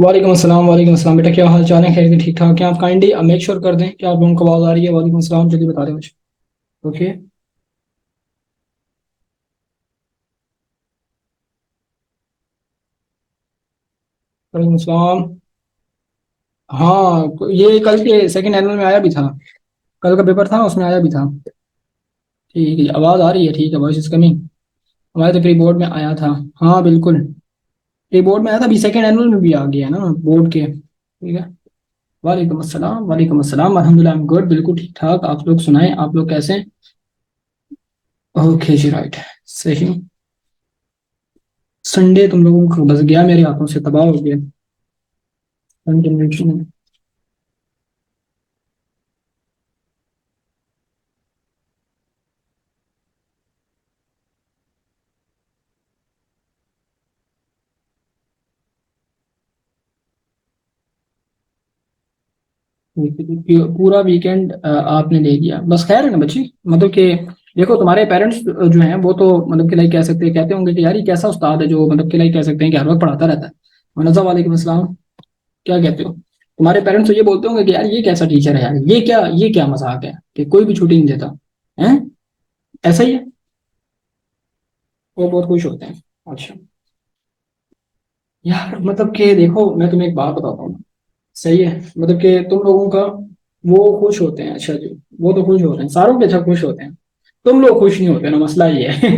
वालेकुम अस्सलाम बेटा, क्या हाल चाल है? खैर ठीक ठाक क्या? आप काइंडली मेक श्योर कर दें कि आप लोगों को आवाज़ आ रही है। वालेकुम अस्सलाम, जल्दी बता दें मुझे। ओके। वालेकुम अस्सलाम। हाँ, ये कल के सेकंड एनुअल में आया भी था। कल का पेपर था, उसमें आया भी था। ठीक है, आवाज़ आ रही है? ठीक है, वॉइस इज कमिंग। हमारे तो प्री बोर्ड में आया था। हाँ बिल्कुल। प्री बोर्ड में आया था, अभी सेकंड एनुअल में भी आ गया है ना बोर्ड के। ठीक है। वालेकुम अस्सलाम, वालेकुम अस्सलाम, अल्हम्दुलिल्लाह, आई एम गुड, बिल्कुल ठीक ठाक। आप लोग सुनाएं, आप लोग कैसे हैं? ओके जी, राइट। सही। संडे तुम लोगों को बस गया मेरे हाथों से, तबाह हो गया। कंटिन्यूशन। पूरा वीकेंड आपने ले लिया, बस खैर है ना बच्ची? मतलब कि देखो, तुम्हारे पेरेंट्स जो हैं वो तो मतलब कि लाइक कह सकते हैं, कहते होंगे कि यार ये कैसा उस्ताद है जो मतलब कि लाइक कह सकते हैं कि हर वक्त पढ़ाता रहता है। मनज़ा वालेकुम अस्सलाम। क्या कहते हो? तुम्हारे पेरेंट्स तो ये बोलते होंगे कि यार ये कैसा टीचर है यार, ये क्या मजाक है कि कोई भी छुट्टी नहीं देता है। ऐसा ही है। वो बहुत खुश होते हैं। अच्छा। यार मतलब कि देखो, मैं तुम्हें एक बात बताता हूँ। सही है। मतलब कि तुम लोगों का वो खुश होते हैं, अच्छा जी। वो तो खुश होते हैं, सारों के अच्छा खुश होते हैं। तुम लोग खुश नहीं होते ना, मसला ये है।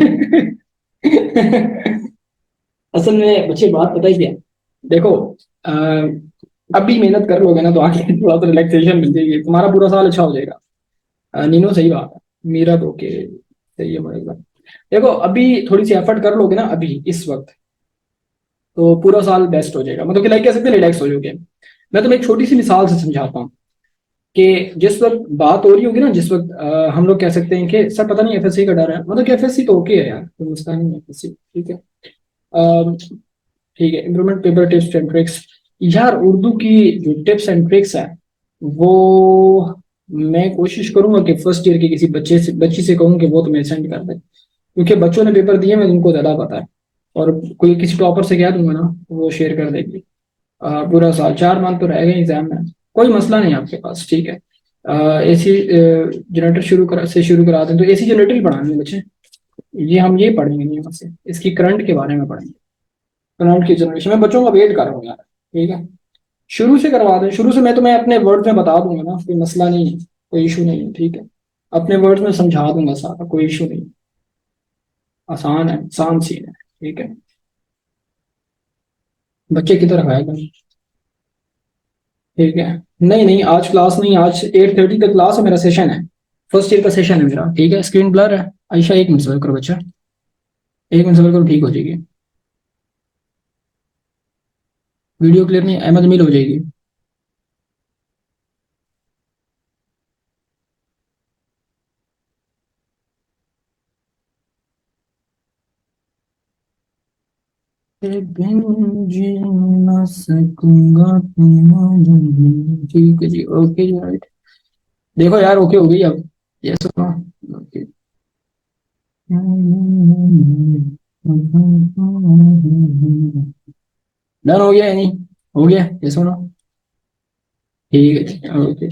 असल में बच्चे, बात पता ही क्या है? देखो, अ, अभी मेहनत कर लोगे ना तो आगे थोड़ा सा रिलैक्सेशन मिल जाएगी, तुम्हारा पूरा साल अच्छा हो जाएगा। नीनो, सही बात है। मेरा तो ओके, सही है मतलब। देखो, अभी थोड़ी सी एफर्ट कर लोगे ना अभी इस वक्त, तो पूरा साल बेस्ट हो जाएगा। मतलब कि लाइक कह सकते हैं रिलैक्स हो जाओगे। मैं तुम्हें एक छोटी सी मिसाल से समझाता हूँ कि जिस वक्त बात हो रही होगी ना, जिस वक्त हम लोग कह सकते हैं कि सर पता नहीं एफएससी का डर है, मतलब कि एफएससी तो ओके है यार, कोई मसला नहीं है एफएससी। ठीक है। अम, ठीक है, improvement paper tips and tricks. यार उर्दू की जो टिप्स एंड ट्रिक्स है वो मैं कोशिश करूंगा कि फर्स्ट ईयर के किसी बच्ची से कहूँ कि वो तुम्हें सेंड कर दे, क्योंकि बच्चों ने पेपर दिए, मैं उनको ज्यादा पता है। और कोई किसी टॉपर से कह दूंगा ना तो वो शेयर कर देगी। पूरा साल 4 मंथ तो रह गए एग्जाम में। कोई मसला नहीं आपके पास, ठीक है। एसी जनरेटर शुरू करा दें तो एसी जनरेटर ही पढ़ाएंगे बच्चे। ये हम ये पढ़ेंगे नहीं, यहाँ से इसकी करंट के बारे में पढ़ेंगे। करंट की जनरेशन में बच्चों का वेट कर रहा हूँ यार। ठीक है। शुरू से करवा दें, शुरू से मैं तुम्हें अपने वर्ड में बता दूंगा ना, कोई मसला नहीं है। कोई इशू नहीं है, ठीक है। अपने वर्ड्स में समझा दूंगा सारा, कोई इशू नहीं। आसान है, आसान सीन है। ठीक है। बच्चे की तरफ आएगा। ठीक है। नहीं नहीं, आज क्लास नहीं, आज 8:30 का क्लास है, मेरा सेशन है। फर्स्ट ईयर का सेशन है मेरा। ठीक है, स्क्रीन ब्लर है। आयशा, एक मिनट सबर करो बच्चा। एक मिनट सबर करो, ठीक हो जाएगी। वीडियो क्लियर नहीं, अहमद मिल हो जाएगी। एक दिन जी ना सकूंगा बिना तुम्हारे। ठीक है जी, ओके जी, राइट। देखो यार, ओके हो गई अब। ये सुनो। ओके। डन हो गया या नहीं? हो गया, ये सुनो। ठीक है जी, ओके।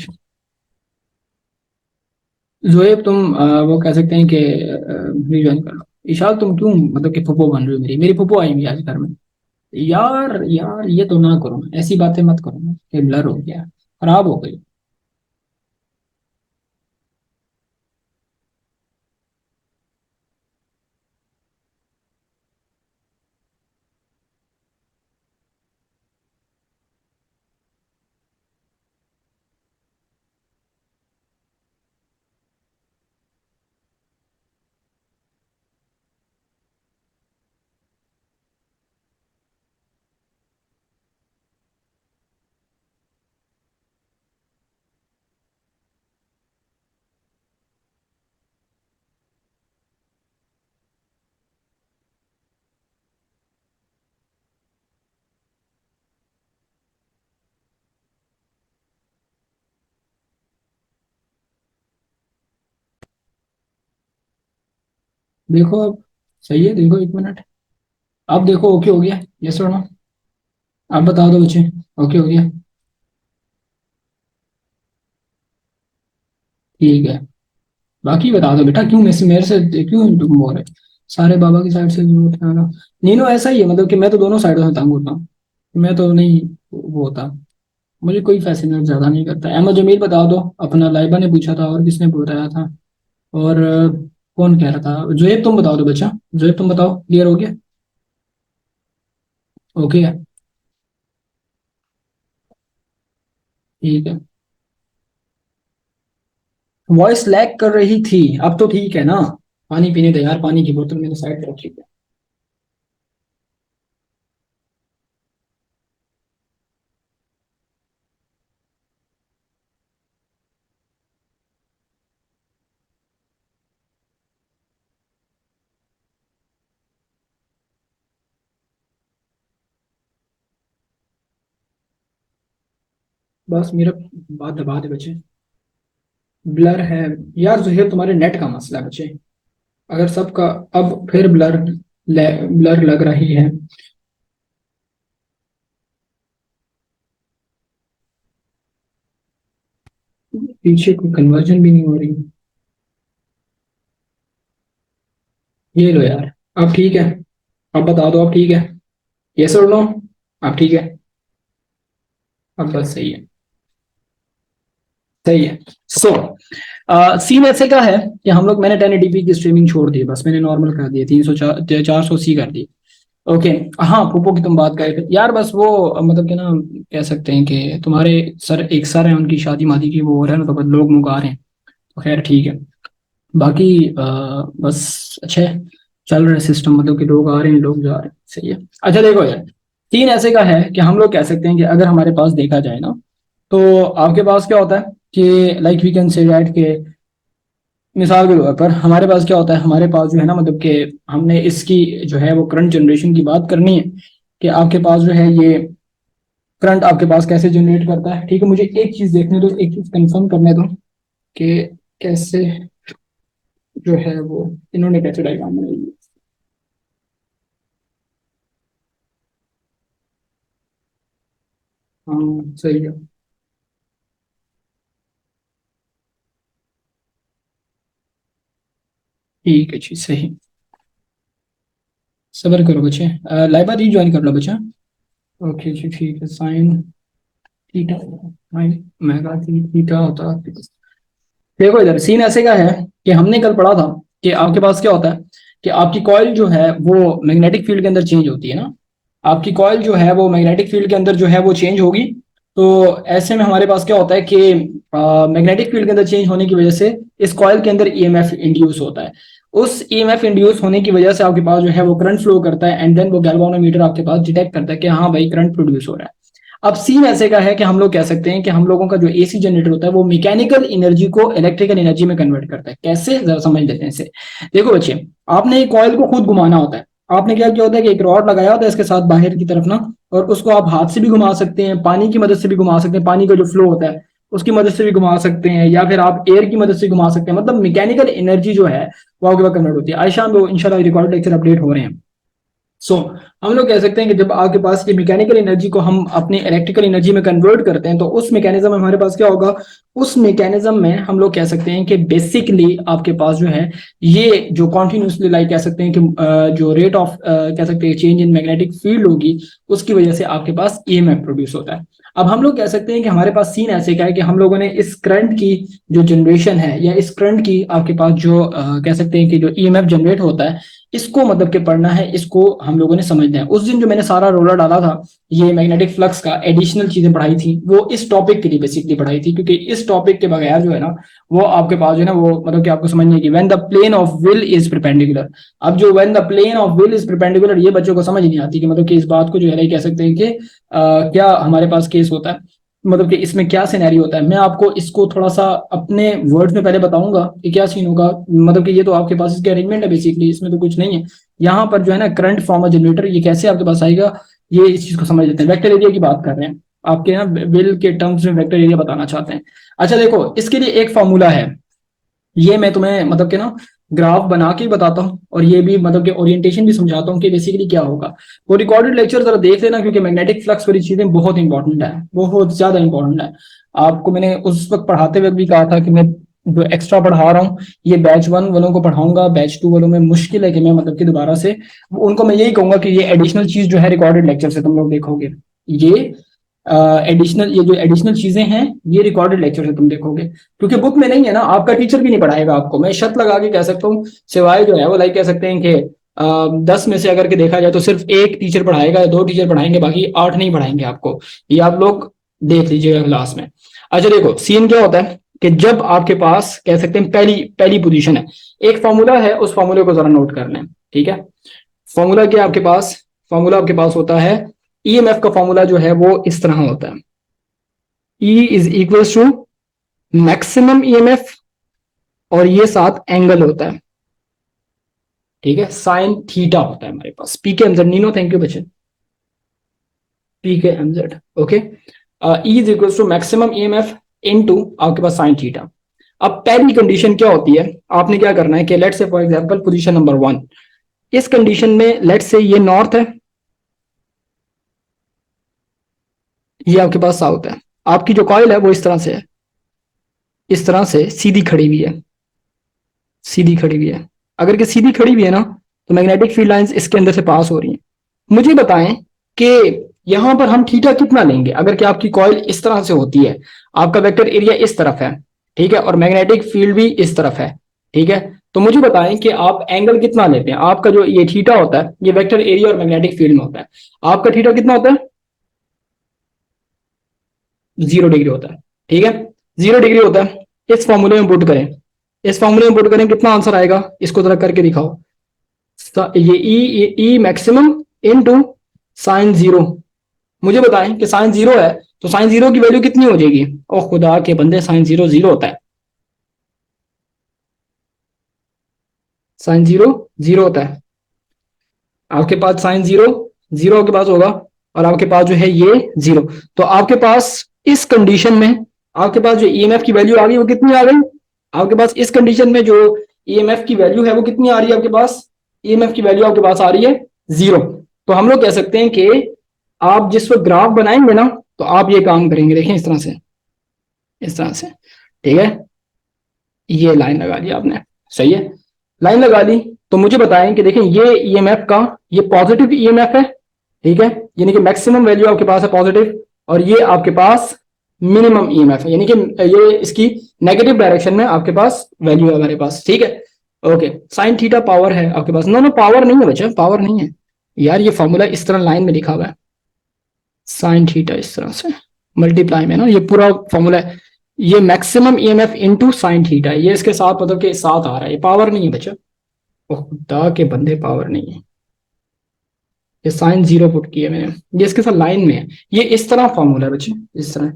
जोएब, तुम वो कह सकते हैं कि रिज्वाइन कर लो। इशाक, तुम क्यों मतलब कि फुप्पो बन रही हो? मेरी फुप्पो आई हुई है आज घर में। यार यार, ये तो ना करो ना, ऐसी बातें मत करो ना कि ब्लर हो गया, खराब हो गई। देखो अब। सही है, देखो एक मिनट। अब देखो, ओके हो गया, ये सुनो। आप बता दो बच्चे। ओके हो गया। ठीक है। बाकी बता दो बेटा, क्यों मेरे से क्यों तुम बोल रहे? सारे बाबा की साइड से जरूरत है ना? नीनो ऐसा ही है, मतलब कि मैं तो दोनों साइडों से तंग होता हूँ। मैं तो नहीं वो होता। मुझे कोई फैसिनेट ज्यादा नहीं करता। अहमद जमील बता दो अपना, लाइबा ने पूछा था, और किसने बताया था? और कौन कह रहा था? जोएब तुम बताओ दो बच्चा। जोएब तुम बताओ, क्लियर हो गया? ओके है। ठीक है। वॉइस लैग कर रही थी, अब तो ठीक है ना? पानी पीने दे यार, पानी की बोतल मैंने साइड पे रखी है। बस मेरा बात दबा दे बच्चे। ब्लर है। यार जोहेब, तुम्हारे नेट का मसला है बच्चे। अगर सबका अब फिर ब्लर लग रही है। पीछे कोई कन्वर्जन भी नहीं हो रही। ये लो यार। अब ठीक है। अब बता दो, अब ठीक है? यस और नो? अब ठीक है? अब बस सही है। सही है। सो सीन ऐसे का है कि हम लोग, मैंने 1080p की स्ट्रीमिंग छोड़ दी, बस मैंने नॉर्मल कर दी, 400C कर दी। ओके। हाँ, फूफो की तुम बात कर रहे थे यार, बस वो मतलब कि ना, कह सकते हैं कि तुम्हारे सर, एक सर है उनकी शादी मादी की वो हो रहा है ना, तो बस लोग मुका रहे हैं। तो खैर ठीक है। बाकी बस अच्छा है। चल रहा है सिस्टम, मतलब कि लोग आ रहे हैं लोग जा रहे हैं, सही है। अच्छा देखो यार, तीन ऐसे का है कि हम लोग कह सकते हैं कि अगर हमारे पास देखा जाए ना, तो आपके पास क्या होता है कि like we can say right के, मिसाल के तौर पर हमारे पास क्या होता है, हमारे पास जो है ना, मतलब कि हमने इसकी जो है वो करंट जनरेशन की बात करनी है, कि आपके पास जो है ये करंट आपके पास कैसे जनरेट करता है। ठीक है, मुझे एक चीज देखने दो, एक चीज कंफर्म करने दो कि कैसे जो है वो इन्होंने कैसे डायग्राम बनाई है। हाँ सही है। ठीक है जी, सही। सबर करो बच्चे। लाइबा री ज्वाइन कर लो बच्चा। ओके जी, ठीक है। Sine theta, sine omega theta होता है। देखो इधर सीन ऐसे का है कि हमने कल पढ़ा था कि आपके पास क्या होता है, कि आपकी कॉइल जो है वो मैग्नेटिक फील्ड के अंदर चेंज होती है ना। आपकी कॉइल जो है वो मैग्नेटिक फील्ड के अंदर जो है वो चेंज होगी। तो ऐसे में हमारे पास क्या होता है कि मैग्नेटिक फील्ड के अंदर चेंज होने की वजह से इस कॉइल के अंदर ईएमएफ इंड्यूस होता है। उस ईएमएफ इंड्यूस होने की वजह से आपके पास जो है वो करंट फ्लो करता है, एंड देन वो गैल्वानोमीटर आपके पास डिटेक्ट करता है कि हाँ भाई करंट प्रोड्यूस हो रहा है। अब सीन ऐसे का है कि हम लोग कह सकते हैं कि हम लोगों का जो एसी जनरेटर होता है वो मैकेनिकल एनर्जी को इलेक्ट्रिकल एनर्जी में कन्वर्ट करता है। कैसे, जरा समझ लेते हैं इसे। देखो बच्चे, आपने एक कॉइल को खुद घुमाना होता है। आपने क्या किया होता है कि एक रॉड लगाया होता है इसके साथ बाहर की तरफ ना, और उसको आप हाथ से भी घुमा सकते हैं, पानी की मदद से भी घुमा सकते हैं, पानी का जो फ्लो होता है उसकी मदद से भी घुमा सकते हैं, या फिर आप एयर की मदद से घुमा सकते हैं। मतलब मैकेनिकल एनर्जी जो है वो आपके पास कन्वर्ट होती है। आयशा, वो इंशाल्लाह रिकॉर्ड लेक्चर अपडेट हो रहे हैं। सो हम लोग कह सकते हैं कि जब आपके पास ये मैकेनिकल एनर्जी को हम अपने इलेक्ट्रिकल एनर्जी में कन्वर्ट करते हैं, तो उस मैकेनिज्म में हमारे पास क्या होगा? उस मैकेनिज्म में हम लोग कह सकते हैं कि बेसिकली आपके पास जो है ये जो कॉन्टिन्यूसली लाइक कह सकते हैं कि जो रेट ऑफ कह सकते हैं चेंज इन मैग्नेटिक फील्ड होगी, उसकी वजह से आपके पास ईएमएफ प्रोड्यूस होता है। अब हम लोग कह सकते हैं कि हमारे पास सीन ऐसे का है कि हम लोगों ने इस करंट की जो जनरेशन है, या इस करंट की आपके पास जो कह सकते हैं कि जो ईएमएफ जनरेट होता है, इसको मतलब कि पढ़ना है, इसको हम लोगों ने समझना है। उस दिन जो मैंने सारा रोला डाला था, ये मैग्नेटिक फ्लक्स का एडिशनल चीजें पढ़ाई थी, वो इस टॉपिक के लिए बेसिकली पढ़ाई थी, क्योंकि इस टॉपिक के बगैर जो है ना, वो आपके पास जो है ना वो मतलब कि आपको समझनी है कि when the plane of wheel is perpendicular. अब जो when the plane of wheel is perpendicular, ये बच्चों को समझ नहीं आती कि मतलब कि इस बात को जो है ना, ये कह सकते हैं कि क्या हमारे पास केस होता है, मतलब कि इसमें क्या सिनेरियो होता है। मैं आपको इसको थोड़ा सा अपने वर्ड्स में पहले बताऊंगा कि क्या सीन होगा। मतलब कि ये तो आपके पास इसके अरेंजमेंट है बेसिकली, इसमें तो कुछ नहीं है। यहाँ पर जो है ना करंट फ्रॉम अ जनरेटर, ये कैसे आपके पास आएगा, ये इस चीज को समझ लेते हैं। वेक्टर एरिया की बात कर रहे हैं, आपके ना बिल के टर्म्स में वेक्टर एरिया बताना चाहते हैं। अच्छा देखो, इसके लिए एक फॉर्मूला है, ये मैं तुम्हें मतलब कि ना ग्राफ बना के बताता हूँ, और ये भी मतलब कि ओरिएंटेशन भी समझाता हूँ कि बेसिकली क्या होगा। वो रिकॉर्डेड लेक्चर जरा देख लेना, क्योंकि मैग्नेटिक फ्लक्स वाली चीजें बहुत इंपॉर्टेंट है, बहुत ज्यादा इंपॉर्टेंट है। आपको मैंने उस वक्त पढ़ाते हुए भी कहा था कि मैं जो एक्स्ट्रा पढ़ा रहा हूँ, ये बैच 1 वालों को पढ़ाऊंगा, बैच 2 वालों में मुश्किल है कि मैं मतलब कि दोबारा से उनको मैं यही कहूंगा कि ये एडिशनल चीज जो है रिकॉर्डेड लेक्चर से तुम लोग देखोगे, ये एडिशनल, ये जो एडिशनल चीजें हैं ये रिकॉर्डेड लेक्चर से तुम देखोगे, क्योंकि बुक में नहीं है ना, आपका टीचर भी नहीं पढ़ाएगा आपको। मैं शर्त लगा के कह सकता हूँ, सिवाय जो है वो लाइक कह सकते हैं कि 10 में से अगर के देखा जाए तो सिर्फ एक टीचर पढ़ाएगा या 2 टीचर पढ़ाएंगे, बाकी 8 नहीं पढ़ाएंगे आपको। ये आप लोग देख लीजिएगा क्लास में। अच्छा देखो, सीन क्या होता है कि जब आपके पास कह सकते हैं पहली पहली पोजीशन है, एक फॉर्मूला है, उस फॉर्मूले को जरा नोट कर लें, ठीक है। फॉर्मूला क्या आपके पास, फॉर्मूला आपके पास होता है, ईएमएफ का फॉर्मूला जो है वो इस तरह होता है, E is equal to maximum EMF, और ये साथ एंगल होता है, ठीक है, साइन थीटा होता है हमारे पास। पी के एमजेड, नीनो थैंक यू बच्चे, P K MZ, okay. E is equal to maximum EMF into आपके पास साइन थीटा। अब पहली कंडीशन क्या होती है, आपने क्या करना है कि लेट से फॉर एग्जांपल पोजीशन नंबर 1, इस कंडीशन में लेट से ये नॉर्थ है, ये आपके पास साउथ है, आपकी जो कॉइल है वो इस तरह से है, इस तरह से सीधी खड़ी हुई है, सीधी खड़ी हुई है। अगर कि सीधी खड़ी हुई है ना, तो मैग्नेटिक फील्ड लाइंस इसके अंदर से पास हो रही हैं। मुझे बताएं कि यहां पर हम थीटा कितना लेंगे, अगर कि आपकी कॉइल इस तरह से होती है, आपका वेक्टर एरिया इस तरफ है, ठीक है, और मैग्नेटिक फील्ड भी इस तरफ है, ठीक है। तो मुझे बताएं कि आप एंगल कितना लेते हैं। आपका जो ये थीटा होता है, ये वेक्टर एरिया और मैग्नेटिक फील्ड में होता है, आपका थीटा कितना होता है, 0 डिग्री होता है, ठीक है, 0 डिग्री होता है। इस फॉर्मूले में पुट करें, इस फॉर्मूले में पुट करें, कितना आंसर आएगा, इसको जरा करके दिखाओ। ये ई मैक्सिमम इनटू साइन 0। मुझे बताएं कि साइन 0 है, तो साइन 0 की वैल्यू कितनी हो जाएगी। ओ खुदा के बंदे, साइन 0 0 होता है, साइन 0 0 होता है। आपके पास साइन 0 0 आपके पास होगा, और आपके पास जो है ये 0। तो आपके पास इस कंडीशन में आपके पास जो ईएमएफ की वैल्यू आ गई वो कितनी आ गई, आपके पास इस कंडीशन में जो ईएमएफ की वैल्यू है वो कितनी आ रही है आपके पास, ईएमएफ की वैल्यू आपके पास आ रही है 0। तो हम लोग कह सकते हैं कि आप जिस वक्त ग्राफ बनाएंगे ना, तो आप ये काम करेंगे, देखें इस तरह से, इस तरह से, ठीक है, ये लाइन लगा दी आपने, सही है, लाइन लगा ली। तो मुझे बताएं कि देखें ये ईएमएफ का ये पॉजिटिव ईएमएफ है, ठीक है, यानी कि मैक्सिमम वैल्यू आपके पास है पॉजिटिव, और ये आपके पास मिनिमम ईएमएफ है, यानी कि ये इसकी नेगेटिव डायरेक्शन में आपके पास वैल्यू है हमारे पास, ठीक है। ओके, साइन थीटा पावर है आपके पास, नो नो पावर नहीं है बच्चा, पावर नहीं है यार, ये फॉर्मूला इस तरह लाइन में लिखा हुआ है, साइन थीटा इस तरह से मल्टीप्लाई में ना, ये पूरा फॉर्मूला है, ये maximum EMF into sine theta, ये इसके साथ मतलब के साथ आ रहा है, ये पावर नहीं है बच्चा, ओ खुदा के बंदे पावर नहीं है, ये साइन 0 पुट किया मैंने, ये इसके साथ लाइन में है, ये इस तरह फॉर्मूला है बच्चे, इस तरह।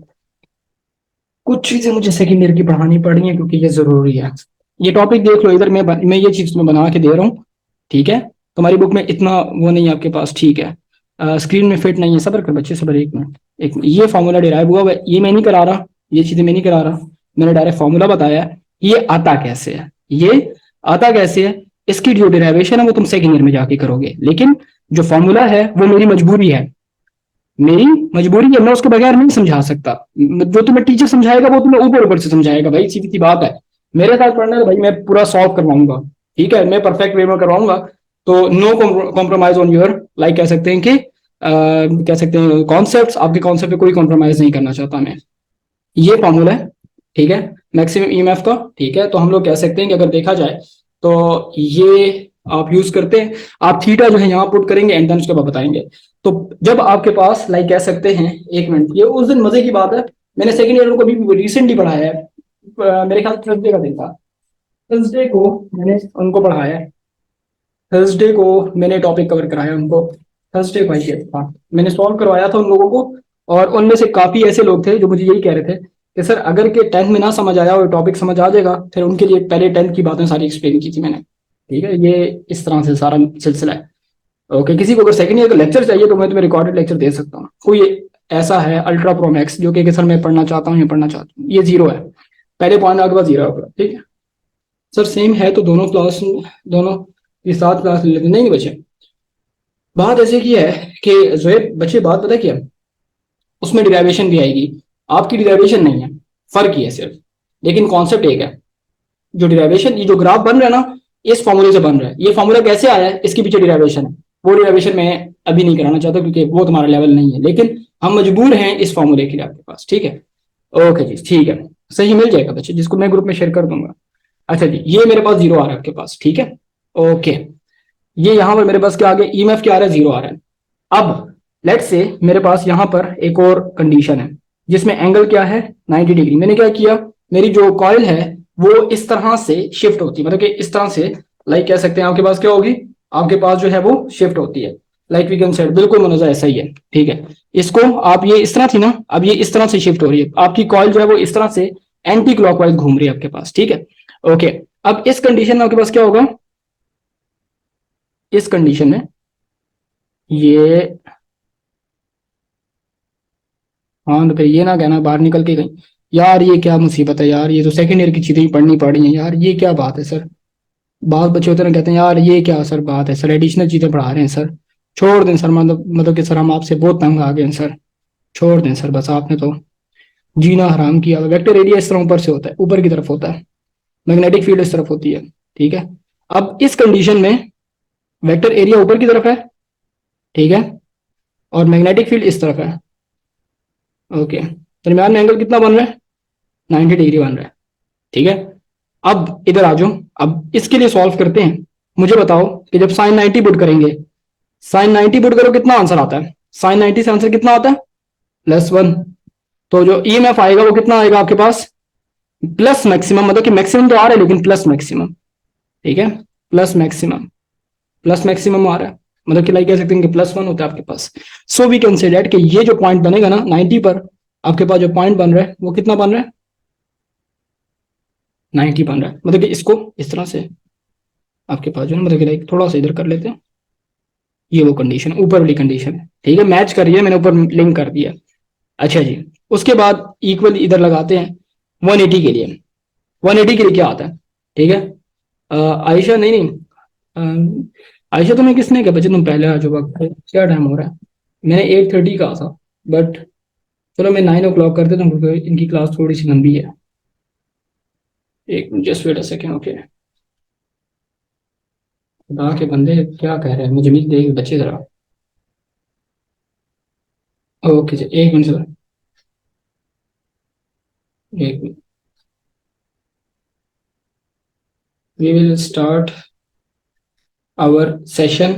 कुछ चीजें मुझे सेकेंड ईयर की पढ़ानी पड़ी है, क्योंकि ये जरूरी है। ये टॉपिक देख लो इधर, मैं ये चीज तुम्हें बना के दे रहा हूँ, ठीक है। तुम्हारी बुक में इतना वो नहीं है आपके पास, ठीक है, स्क्रीन में फिट नहीं है, सब्र कर बच्चे, सब्र, एक मिनट, ये फॉर्मूला डिराइव हुआ है, ये मैं नहीं करा रहा, ये चीजें मैं नहीं करा रहा, मैंने डायरेक्ट फॉर्मूला बताया है, ये आता कैसे है, ये आता कैसे है, इसकी जो डिराइवेशन है वो तुम सेकेंड ईयर में जाके करोगे, लेकिन जो फॉर्मूला है वो मेरी मजबूरी है, मेरी मजबूरी है, मैं उसके बगैर नहीं समझा सकता। जो तुम्हें टीचर समझाएगा वो तुम्हें ऊपर ऊपर से समझाएगा, भाई सीधी सी बात है। मेरे साथ पढ़ना है भाई, मैं पूरा सॉल्व करवाऊंगा, ठीक है, मैं परफेक्ट वे में करवाऊंगा। तो no compromise on your, like कह सकते हैं कि कह सकते हैं कॉन्सेप्ट, आपके कॉन्सेप्ट पे कोई कॉम्प्रोमाइज नहीं करना चाहता मैं। ये फॉर्मूला है, ठीक है, मैक्सिमम ईएमएफ का, ठीक है। तो हम लोग कह सकते हैं कि अगर देखा जाए तो ये आप यूज करते हैं, आप थीटा जो है यहाँ पुट करेंगे, एंड देन उसके बाद बताएंगे। तो जब आपके पास लाइक कह सकते हैं, एक मिनट, ये उस दिन मजे की बात है, मैंने सेकेंड ईयर को अभी रिसेंटली पढ़ाया है, मेरे ख्याल थर्सडे का दिन था, थर्सडे को मैंने उनको पढ़ाया है, थर्सडे को मैंने टॉपिक कवर कराया उनको, थर्सडे को ही किया था मैंने, सॉल्व करवाया था उन लोगों को। और उनमें से काफी ऐसे लोग थे जो मुझे यही कह रहे थे कि सर अगर के 10th में ना समझ आया और टॉपिक समझ आ जाएगा, फिर उनके लिए पहले 10th की बातें सारी एक्सप्लेन की थी मैंने, ठीक है। ये इस तरह से सारा सिलसिला है। ओके, किसी को अगर सेकंड ईयर का लेक्चर चाहिए तो मैं तुम्हें रिकॉर्डेड लेक्चर दे सकता हूँ। कोई ऐसा है अल्ट्रा प्रो मैक्स जो कि सर मैं पढ़ना चाहता हूँ, ये पढ़ना चाहता हूँ, ये 0 है, पहले पॉइंट आपके पास 0 होगा, ठीक है। सर सेम है तो दोनों की साथ क्लास ले लेते, नहीं बच्चे बात ऐसे की है कि जोएब बच्चे बात पता क्या, उसमें डिराइवेशन भी आएगी, आपकी डिराइवेशन नहीं है, फर्क ही है सिर्फ, लेकिन कॉन्सेप्ट एक है। जो डिराइवेशन, ये जो ग्राफ बन रहा है ना, इस फॉर्मूले से बन रहा है। ये फॉर्मूला कैसे आया है, इसके पीछे डिराइवेशन है। वो डिराइवेशन मैं अभी नहीं कराना चाहता क्योंकि वो तुम्हारा लेवल नहीं है, लेकिन हम मजबूर हैं इस फॉर्मूले के लिए आपके पास, ठीक है। ओके जी ठीक है, सही मिल जाएगा बच्चे, जिसको मैं ग्रुप में शेयर कर दूंगा। अच्छा जी, ये मेरे पास जीरो आ रहा है आपके पास, ठीक है। ओके, ये यहां पर मेरे पास क्या आ गया, ईएमएफ क्या आ रहा है, जीरो आ रहा है। अब लेट से मेरे पास यहां पर एक और कंडीशन है जिसमें एंगल क्या है, 90 डिग्री। मैंने क्या किया, मेरी जो कॉइल है वो इस तरह से शिफ्ट होती है, मतलब कि इस तरह से, लाइक कह सकते हैं आपके पास क्या होगी, आपके पास जो है वो शिफ्ट होती है, लाइक वी कैन सेड, बिल्कुल मुनज़्ज़ा ऐसा ही है, ठीक है। इसको आप, ये इस तरह थी ना, अब ये इस तरह से शिफ्ट हो रही है, आपकी कॉइल जो है वो इस तरह से एंटी क्लॉकवाइज घूम रही है आपके पास, ठीक है। ओके, अब इस कंडीशन में आपके पास क्या होगा, इस कंडीशन में ये, हाँ तो फिर ये ना कहना बाहर निकल के गई, यार ये क्या मुसीबत है यार, ये तो सेकंड ईयर की चीजें ही पढ़नी पड़ रही हैं यार, ये क्या बात है सर। बात बच्चे होते ना कहते हैं यार ये क्या सर बात है सर, एडिशनल चीजें पढ़ा रहे हैं सर, छोड़ दें सर, मतलब कि सर हम आपसे बहुत तंग आ गए हैं सर, छोड़ दें सर, बस आपने तो जीना हराम किया। वेक्टर एरिया इस तरह ऊपर से होता है, ऊपर की तरफ होता है, मैग्नेटिक फील्ड इस तरफ होती है, ठीक है। अब इस कंडीशन में वेक्टर एरिया ऊपर की तरफ है, ठीक है, और मैग्नेटिक फील्ड इस तरफ है। ओके, दरम्यान में एंगल कितना बन रहा है, 90 डिग्री बन रहा है, ठीक है। अब इधर आ जाओ, अब इसके लिए सॉल्व करते हैं। मुझे बताओ कि जब साइन 90 पुट करेंगे, साइन 90 पुट करो कितना आंसर आता है, साइन 90 से आंसर कितना आता है, +1। तो जो ईएमएफ आएगा वो कितना आएगा आपके पास, प्लस मैक्सिमम, मतलब कि मैक्सिमम तो आ रहा है लेकिन प्लस मैक्सिमम, ठीक है, प्लस मैक्सिमम, प्लस मैक्सिमम आ रहा है, मतलब कि लाइक कह सकते हैं कि +1 होता है आपके पास। So we can say that कि ये जो पॉइंट बनेगा ना 90 पर, आपके पास जो पॉइंट बन रहा है वो कितना बन रहा है, 90 बन रहा है। मतलब कि इसको इस तरह से आपके पास जो है, मतलब कि लाइक थोड़ा सा इधर कर लेते हैं, ये वो कंडीशन, ऊपर वाली कंडीशन है, ठीक है, मैच कर रही है, मैंने ऊपर लिंक कर दिया। अच्छा जी, उसके बाद इक्वल इधर लगाते हैं 180 के लिए, 180 के लिए क्या आता है, ठीक है। आयशा नहीं नहीं, आयशा तुम्हें किसने कहा बच्चे तुम पहले आ जाओ, वक्त क्या टाइम हो रहा है, मैंने 8:30 कहा था, बट चलो मैं 9 o'clock कर देता हूँ क्योंकि इनकी क्लास थोड़ी सी लंबी है। एक minute, just wait a second, okay. खुदा के बंदे क्या कह रहे हैं, मुझे मिल देख बच्चे जरा, ओके जी, एक मिनट सर, एक minute, we will start our session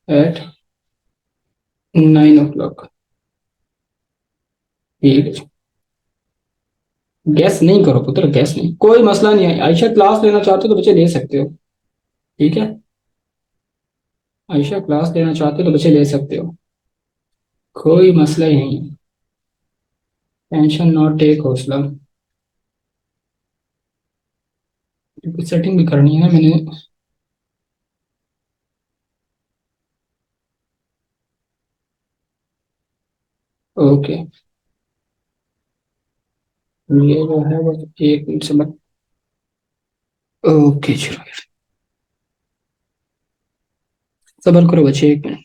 at 9 o'clock, ठीक है। गैस नहीं करो पुत्र, गैस नहीं, कोई मसला नहीं है, आयशा क्लास लेना चाहते हो तो बच्चे ले सकते हो, ठीक है। आयशा क्लास लेना चाहते हो तो बच्चे ले सकते हो, कोई मसला ही नहीं है, टेंशन नॉट टेक, हौसला, क्योंकि सेटिंग भी करनी है ना मैंने। ओके, ये जो है वो, एक मिनट से मत, ओके चलो, सबर करो बच्चे, एक मिनट।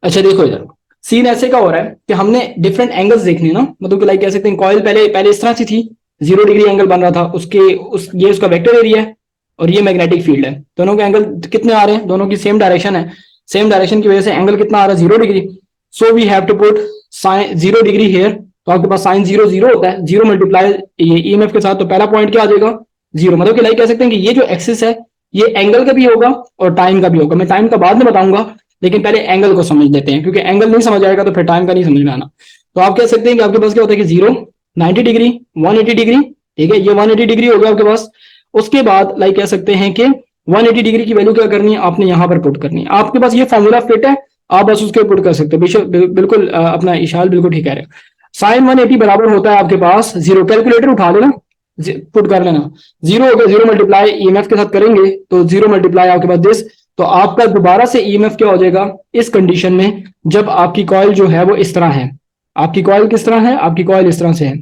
अच्छा देखो इधर, सीन ऐसे का हो रहा है कि हमने डिफरेंट एंगल्स देखने ना, मतलब कि लाइक कह सकते हैं कॉइल पहले पहले इस तरह से थी, 0 डिग्री एंगल बन रहा था, उसके उस ये उसका वेक्टर एरिया है और ये मैग्नेटिक फील्ड है, दोनों के एंगल कितने आ रहे हैं, दोनों की सेम डायरेक्शन है, सेम डायरेक्शन की वजह से एंगल कितना आ रहा है, 0 degree. So we have to put sine 0 degree here, तो आपके पास साइन 0 0 होता है, 0 मल्टीप्लाई ये ईएमएफ के साथ, तो पहला पॉइंट क्या आ जाएगा, 0, मतलब कि लाइक कह सकते हैं कि ये जो एक्सिस है ये एंगल का भी होगा और टाइम का भी होगा, मैं टाइम का बाद में बताऊंगा, लेकिन पहले एंगल को समझ लेते हैं, क्योंकि एंगल नहीं समझ आएगा तो फिर टाइम का नहीं समझ में आना। तो आप कह सकते हैं कि आपके पास क्या होता है कि 0, 90 डिग्री, 180 डिग्री, ठीक है, ये 180 डिग्री हो गया आपके पास। उसके बाद लाइक कह सकते हैं कि 180 डिग्री की वैल्यू क्या करनी है, आपने यहाँ पर पुट करनी है, आपके पास ये फॉर्मूला फिट है, आप बस उसके पुट कर सकते हो, बिल्कुल अपना इशाल बिल्कुल ठीक कह रहे हो। साइन 180 बराबर होता है आपके पास 0, कैलकुलेटर उठा लेना, पुट कर लेना, 0 हो गया, 0 मल्टीप्लाई ईएमएफ के साथ करेंगे तो 0 मल्टीप्लाई आपके पास दिस, तो आपका दोबारा से ईएमएफ क्या हो जाएगा इस कंडीशन में, जब आपकी कॉइल जो है वो इस तरह है, आपकी कॉइल किस तरह है, आपकी कॉइल इस तरह से है,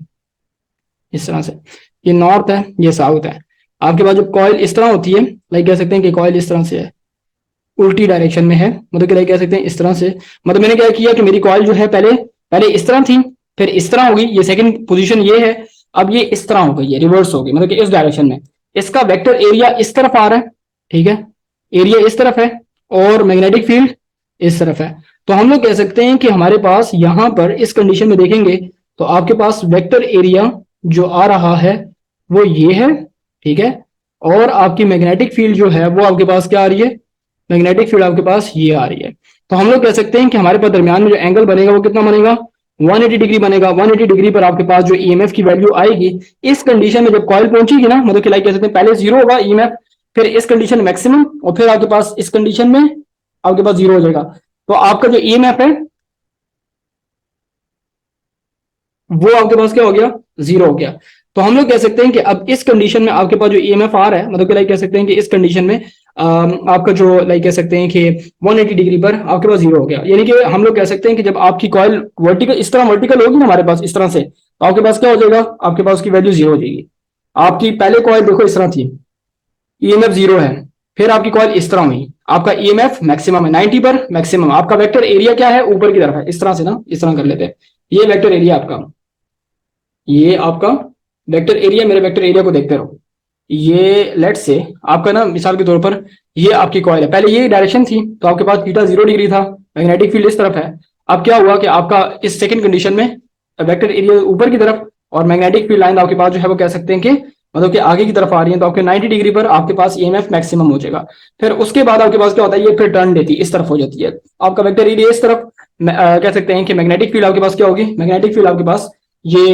इस तरह से, ये नॉर्थ है, ये साउथ है। आपके पास जब कॉइल इस तरह होती है, लाइक कह सकते हैं कि कॉइल इस तरह से है, उल्टी डायरेक्शन में है, मतलब कि लाइक कह सकते हैं इस तरह से। मतलब मैंने क्या किया कि मेरी कॉइल जो है पहले पहले इस तरह थी, फिर इस तरह होगी, ये सेकंड पोजीशन ये है, अब ये इस तरह हो गई है, रिवर्स हो गई, मतलब कि इस डायरेक्शन में। इसका वेक्टर एरिया इस तरफ आ रहा है, ठीक है, एरिया इस तरफ है, और मैग्नेटिक फील्ड इस तरफ है। तो हम लोग कह सकते हैं कि हमारे पास यहां पर इस कंडीशन में देखेंगे तो आपके पास वेक्टर एरिया जो आ रहा है वो ये है, ठीक है, और आपकी मैग्नेटिक फील्ड जो है वो आपके पास क्या आ रही है, मैग्नेटिक फील्ड आपके पास ये आ रही है। तो हम लोग कह सकते हैं कि हमारे पास दरमियान में जो एंगल बनेगा वो कितना बनेगा, 180 डिग्री बनेगा। 180 डिग्री पर आपके पास जो ईएमएफ की वैल्यू आएगी इस कंडीशन में जब कॉइल पहुंचेगी ना, मतलब कि लाइक कह सकते हैं पहले जीरो होगा ईएमएफ, फिर इस कंडीशन मैक्सिमम, और फिर आपके पास इस कंडीशन में आपके पास जीरो हो जाएगा। तो आपका जो ईएमएफ है वो आपके पास क्या हो गया, जीरो हो गया। तो हम लोग कह सकते हैं कि अब इस कंडीशन में आपके पास जो ईएमएफ आ रहा है, मतलब कि लाइक कह सकते हैं कि इस कंडीशन में आपका जो लाइक कह सकते हैं कि 180 डिग्री पर आपके पास जीरो हो गया। यानी कि हम लोग कह सकते हैं कि जब आपकी कॉइल वर्टिकल इस तरह वर्टिकल होगी ना हमारे पास इस तरह से, तो आपके पास क्या हो जाएगा, आपके पास उसकी वैल्यू जीरो हो जाएगी। आपकी पहले कॉइल देखो इस तरह थी, ईएमएफ जीरो है, फिर आपकी कॉइल इस तरह हुई, आपका ईएमएफ मैक्सिमम है 90 पर मैक्सिमम, आपका वेक्टर एरिया क्या है, ऊपर की तरफ है, इस तरह से ना, इस तरह कर लेते हैं, ये वेक्टर एरिया आपका, ये आपका वेक्टर एरिया, मेरे वेक्टर एरिया को देखते रहो। ये लेट से आपका ना मिसाल के तौर पर ये आपकी कॉइल है, पहले ये डायरेक्शन थी तो आपके पास थीटा 0 डिग्री था, मैग्नेटिक फील्ड इस तरफ है। अब क्या हुआ कि आपका इस सेकंड कंडीशन में वेक्टर एरिया ऊपर की तरफ, और मैग्नेटिक फील्ड लाइन आपके पास जो है वो कह सकते हैं कि मतलब कि आगे की तरफ आ रही है, तो आपके 90 डिग्री पर आपके पास ईएमएफ मैक्सिमम हो जाएगा। फिर उसके बाद आपके पास क्या होता है, ये फिर टर्न देती है, इस तरफ हो जाती है आपका वेक्टर एरिया इस तरफ, कह सकते हैं कि मैग्नेटिक फील्ड आपके पास क्या होगी, मैग्नेटिक फील्ड आपके पास ये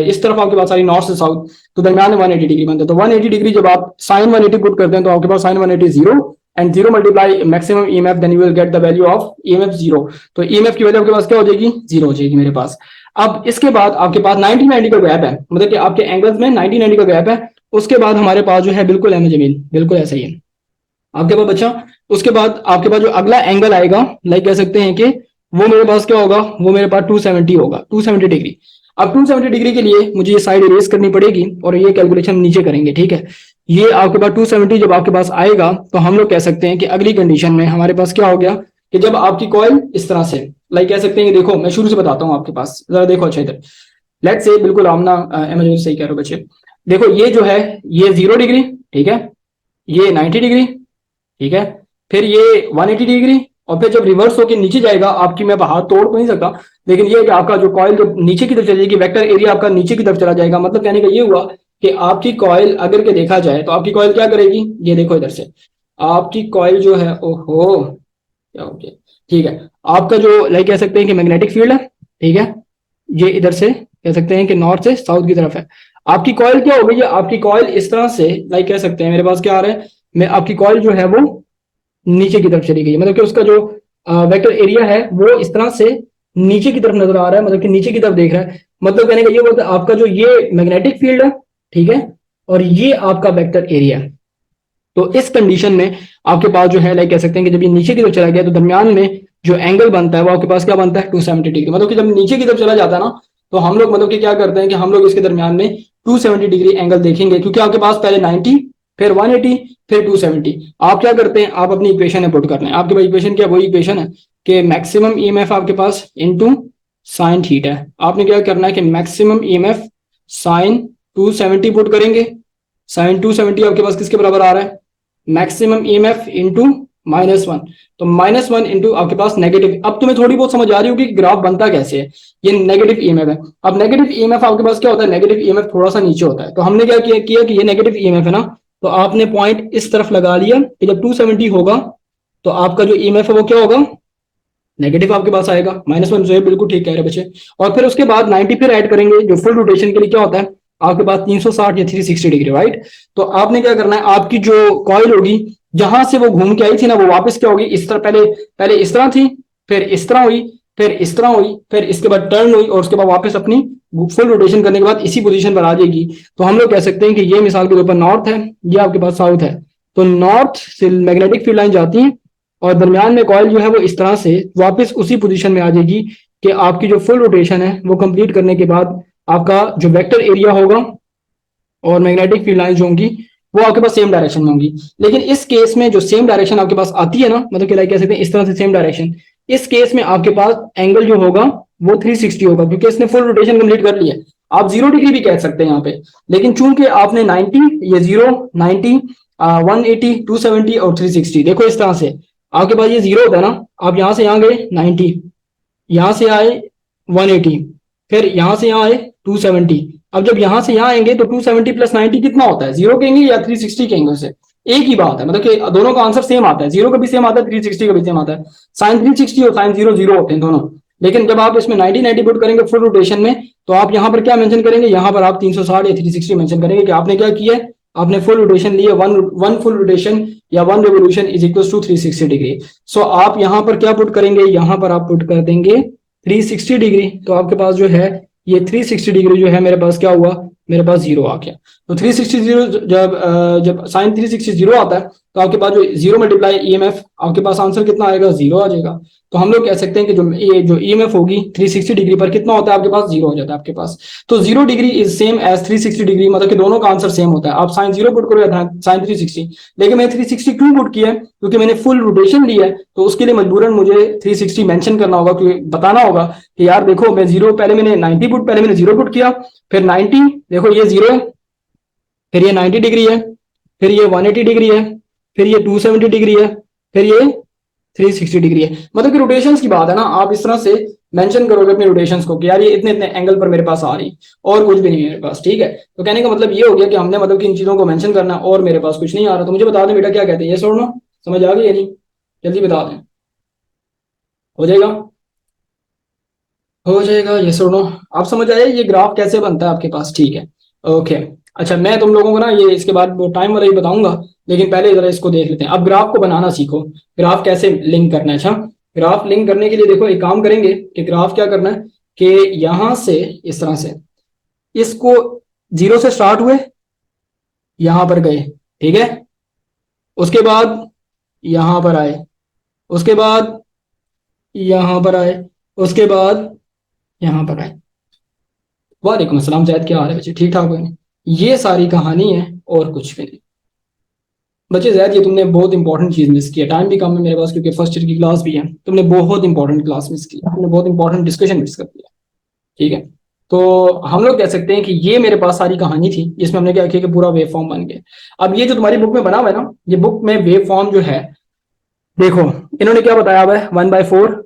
इस तरफ आपके पास सारी नॉर्थ से साउथ, तो दरमियान में 180 डिग्री बनता है। तो 180 डिग्री जब आप साइन 180 पुट करते हैं तो आपके पास sine 180 zero, and zero multiply maximum EMF, then you will get the value of EMF zero. तो ईएमएफ की वैल्यू आपके पास क्या हो जाएगी, जीरो हो जाएगी मेरे पास। अब इसके बाद आपके पास 90 का गैप है, मतलब कि आपके एंगल्स में 90 का गैप है। उसके बाद हमारे पास जो है बिल्कुल है जमीन, बिल्कुल ऐसा ही है आपके पास बच्चा। उसके बाद आपके पास जो अगला एंगल आएगा, लाइक कह सकते हैं कि वो मेरे पास क्या होगा, वो मेरे पास 270 होगा, 270 डिग्री। अब 270 डिग्री के लिए मुझे ये साइड इरेज करनी पड़ेगी और ये कैलकुलेशन नीचे करेंगे, ठीक है। ये आपके पास 270 जब आपके पास आएगा तो हम लोग कह सकते हैं कि अगली कंडीशन में हमारे पास क्या हो गया कि जब आपकी कॉइल इस तरह से, लाइक कह सकते हैं कि देखो मैं शुरू से बताता हूँ आपके पास, जरा देखो अच्छा इधर, लेट से बिल्कुल आमना इमेजिन सही कह रहे हो बच्चे। देखो ये जो है ये 0 डिग्री, ठीक है, ये 90 डिग्री, ठीक है, फिर ये 180 डिग्री, और फिर जब रिवर्स होकर नीचे जाएगा, आपकी मैं हाथ तोड़ तो नहीं सकता, लेकिन ये कि आपका जो कॉइल जब नीचे की तरफ चली जाएगी, वेक्टर एरिया आपका नीचे की तरफ चला जाएगा। मतलब कहने का ये हुआ कि आपकी कॉइल अगर के देखा जाए तो आपकी कॉइल क्या करेगी, ये देखो इधर से, आपकी कॉइल जो है, ओहो क्या हो गया, ठीक है, आपका जो लाइक कह सकते हैं कि मैग्नेटिक फील्ड है, ठीक है, ये इधर से कह सकते हैं कि नॉर्थ से साउथ की तरफ है। आपकी कॉइल क्या हो गई है, आपकी कॉइल इस तरह से, लाइक कह सकते हैं मेरे पास क्या आ रहा है, मैं आपकी कॉइल जो है वो नीचे की तरफ चली गई है, मतलब कि उसका जो वेक्टर एरिया है वो इस तरह से नीचे की तरफ नजर आ रहा है, मतलब कि नीचे की तरफ देख रहा है। मतलब कहने का ये बोलता है आपका जो ये मैग्नेटिक फील्ड है, ठीक है, और ये आपका वेक्टर एरिया है। तो इस कंडीशन में आपके पास जो है लाइक कह सकते हैं कि जब ये नीचे की तरफ चला गया तो दरमियान में जो एंगल बनता है वो आपके पास क्या बनता है, 270 डिग्री। मतलब कि जब नीचे की तरफ चला जाता है ना, तो हम लोग मतलब कि क्या करते हैं कि हम लोग इसके दरमियान में 270 डिग्री एंगल देखेंगे, क्योंकि आपके पास पहले 90, फिर 180, फिर 270। आप क्या करते हैं, आप अपनी इक्वेशन में पुट करते हैं, आपके पास इक्वेशन क्या, वही इक्वेशन है कि मैक्सिमम ईएमएफ आपके पास इनटू साइन थीटा है। आपने क्या करना है कि मैक्सिमम ईएमएफ साइन 270 पुट करेंगे। साइन 270 आपके पास किसके बराबर आ रहा है, मैक्सिमम ईएमएफ इंटू -1, तो -1 इंटू आपके पास नेगेटिव। अब तुम्हें थोड़ी बहुत समझ आ रही होगी कि ग्राफ बनता कैसे है, ये नेगेटिव ईएमएफ है। अब नेगेटिव ईएमएफ आपके पास क्या होता है, नेगेटिव ईएमएफ थोड़ा सा नीचे होता है, तो हमने क्या किया कि ये नेगेटिव ईएमएफ है ना, तो आपने पॉइंट इस तरफ लगा लिया कि जब 270 होगा तो आपका जो ईएमएफ है वो क्या होगा, नेगेटिव आपके पास आएगा, -1 जो है, बिल्कुल ठीक कह रहे बच्चे। और फिर उसके बाद 90 फिर ऐड करेंगे, जो फुल रोटेशन के लिए क्या होता है आपके पास 360 या 360 डिग्री, राइट। तो आपने क्या करना है, आपकी जो कॉइल होगी जहां से वो घूम के आई थी ना, वो वापस क्या होगी, इस तरह, पहले पहले इस तरह थी, फिर इस तरह हुई, फिर इस तरह हुई, फिर इसके बाद टर्न हुई, और उसके बाद वापस अपनी फुल रोटेशन करने के बाद इसी पोजीशन पर आ जाएगी। तो हम लोग कह सकते हैं कि ये मिसाल के तौर पर नॉर्थ है, ये आपके पास साउथ है। तो नॉर्थ से मैग्नेटिक फील्ड लाइन जाती है और दरमियान में कॉइल जो है वो इस तरह से वापस उसी पोजीशन में आ जाएगी कि आपकी जो फुल रोटेशन है वो कंप्लीट करने के बाद आपका जो वेक्टर एरिया होगा और मैग्नेटिक फील्ड लाइंस जो होंगी वो आपके पास सेम डायरेक्शन में होंगी। लेकिन इस केस में जो सेम डायरेक्शन आपके पास आती है ना, मतलब कि लाइक कह सकते हैं इस तरह से सेम डायरेक्शन, इस केस में आपके पास एंगल जो होगा वो 360 होगा, क्योंकि इसने फुल रोटेशन कंप्लीट कर लिया है। आप 0 डिग्री भी कह सकते हैं यहाँ पे, लेकिन चूंकि आपने 90, ये 0, 90, 180, 270 और 360, देखो इस तरह से आपके पास ये 0 होता है ना, आप यहाँ से यहाँ गए 90, यहां से आए 180, फिर यहां से यहाँ आए 270। अब जब यहां से यहाँ आएंगे तो 270 प्लस 90 कितना होता है, 0 कहेंगे या 360 कहेंगे उसे, एक ही बात है, मतलब कि दोनों का आंसर सेम आता है, 0 का भी सेम आता है, 360 का भी सेम आता है। साइन 360 और साइन 0 0 होते हैं दोनों। लेकिन जब आप इसमें 90 90 पुट करेंगे फुल रोटेशन में, तो आप यहाँ पर क्या मेंशन करेंगे, यहाँ पर आप 360 या 360 मेंशन करेंगे कि आपने क्या किया है, आपने फुल रोटेशन लिए, वन वन फुल रोटेशन या one revolution is equal to 360 degree. So आप यहाँ पर क्या पुट करेंगे, यहाँ पर आप पुट कर देंगे 360 डिग्री। तो आपके पास जो है ये 360 डिग्री जो है मेरे पास क्या हुआ, मेरे पास 0 आ गया। तो 360 जब साइन 360 आता है तो आपके पास जो 0 × EMF, आपके पास आंसर कितना आएगा, 0 आ जाएगा। तो हम लोग कह सकते हैं कि जो EMF होगी 360 डिग्री पर कितना होता है आपके पास, 0 हो जाता है आपके पास। तो 0 degree is same as 360 degree, मतलब कि दोनों का आंसर सेम होता है। आप साइन 0 पुट करो या साइन 360, लेकिन मैंने 360 क्यों पुट किया है, क्योंकि मैंने फुल रोटेशन लिया है, तो उसके लिए मजबूरन मुझे 360 मेंशन करना होगा, क्योंकि बताना होगा कि यार देखो मैं 0 पहले मैंने 90 पुट, पहले मैंने 0 पुट किया, फिर 90, देखो ये 0 है, फिर ये 90 डिग्री है, फिर ये 180 डिग्री है, फिर ये 270 डिग्री है, फिर ये 360 डिग्री है। मतलब कि रोटेशंस की बात है ना, आप इस तरह से मेंशन करोगे अपने रोटेशंस को कि यार ये इतने इतने एंगल पर मेरे पास आ रही, और कुछ भी नहीं है मेरे पास, ठीक है। तो कहने का मतलब ये हो गया कि हमने मतलब कि इन चीजों को मेंशन करना, और मेरे पास कुछ नहीं आ रहा। तो मुझे बता दें बेटा क्या कहते हैं, ये छोड़ना, समझ आ गई या नहीं, जल्दी बता दें, हो जाएगा, हो जाएगा, ये सुनो। आप समझ आए ये ग्राफ कैसे बनता है आपके पास, ठीक है। ओके, अच्छा मैं तुम लोगों को ना ये इसके बाद वो टाइम वाला ही बताऊंगा, लेकिन पहले जरा इसको देख लेते हैं। अब ग्राफ को बनाना सीखो, ग्राफ कैसे लिंक करना है। अच्छा, ग्राफ लिंक करने के लिए देखो एक काम करेंगे कि ग्राफ क्या करना है कि यहां से इस तरह से इसको 0 से स्टार्ट हुए, यहां पर गए, ठीक है, उसके बाद यहां पर आए, उसके बाद यहां पर आए, उसके बाद यहां पर आए। वालेकुम अस्सलाम जैद, क्या हाल है बच्चे, ठीक ठाक हो ने? ये सारी कहानी है और कुछ भी नहीं। बच्चे जैद ये तुमने बहुत इंपॉर्टेंट चीज मिस की है, टाइम भी कम है मेरे पास क्योंकि फर्स्ट ईयर की क्लास भी है, तुमने बहुत इंपॉर्टेंट क्लास मिस की है, तुमने बहुत इंपॉर्टेंट डिस्कशन मिस कर दिया, ठीक है। तो हम लोग कह सकते हैं कि ये मेरे पास सारी कहानी थी, जिसमें हमने क्या किया कि पूरा वेव फॉर्म बन गया। अब ये जो तुम्हारी बुक में बना हुआ है ना, ये बुक में वेव फॉर्म जो है, देखो इन्होंने क्या बताया हुआ है, 1/4,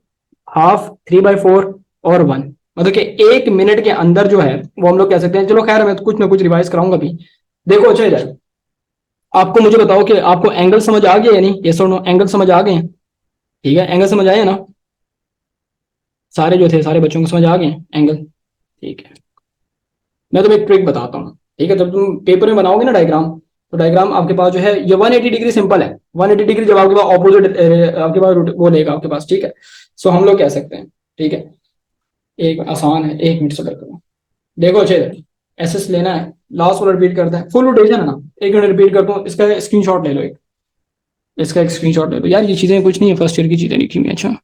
हाफ, 3/4 और 1, मतलब कि 1 मिनट के अंदर जो है वो हम लोग कह सकते हैं। चलो खैर मैं तो कुछ ना कुछ रिवाइज कराऊंगा भी। देखो अच्छा जाए, आपको मुझे बताओ कि आपको एंगल समझ आ गया या नहीं, ये सुनो, एंगल समझ आ गए हैं, ठीक है, एंगल समझ आए हैं ना, सारे जो थे सारे बच्चों को समझ आ गए हैं एंगल, ठीक है। मैं तुम्हें एक ट्रिक बताता हूँ, ठीक है, जब तुम पेपर में बनाओगे ना डायग्राम, तो डायग्राम आपके पास जो है ये 180 डिग्री सिंपल है, 180 डिग्री जब आपके पास ऑपोजिट आपके पास वो लेगा आपके पास, ठीक है। सो हम लोग कह सकते हैं, ठीक है, एक आसान है, 1 मिनट से करो। देखो अच्छे एस एस लेना है, लास्ट वाला रिपीट करते हैं, फुल रोटेशन है ना, 1 मिनट रिपीट करता हूँ, इसका स्क्रीनशॉट ले लो, एक इसका एक स्क्रीनशॉट ले लो यार, ये चीजें कुछ नहीं है, फर्स्ट ईयर की चीजें लिखी हुई हैं। अच्छा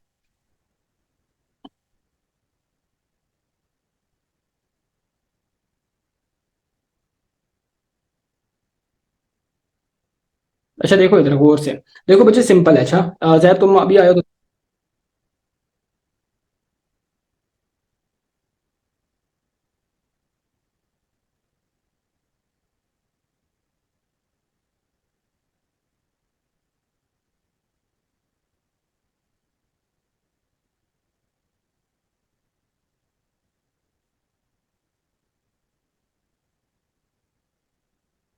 अच्छा, देखो इधर गौर से, देखो बच्चे सिंपल है। अच्छा जैद तुम अभी आए हो तो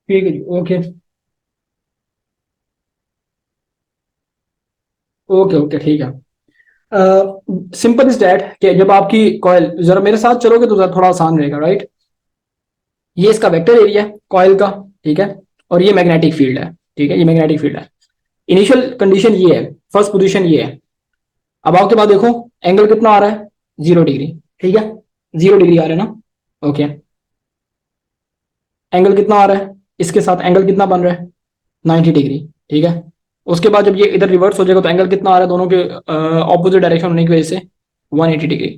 ठीक है जी, ओके ओके ओके, ठीक है। सिंपल इज डैट कि जब आपकी कॉयल, जरा मेरे साथ चलोगे तो जरा थोड़ा आसान रहेगा, राइट। ये इसका वेक्टर एरिया है कॉयल का, ठीक है, और ये मैग्नेटिक फील्ड है, ठीक है, ये मैग्नेटिक फील्ड है। इनिशियल कंडीशन ये है, फर्स्ट पोजीशन ये है। अब आपके बाद देखो एंगल कितना आ रहा है, 0 डिग्री, ठीक है, 0 डिग्री आ रहा है ना, ओके। एंगल कितना आ रहा है, इसके साथ एंगल कितना बन रहा है, 90 डिग्री, ठीक है। उसके बाद जब ये इधर रिवर्स हो जाएगा तो एंगल कितना आ रहा है, दोनों के ऑपोजिट डायरेक्शन होने की वजह से 180 डिग्री।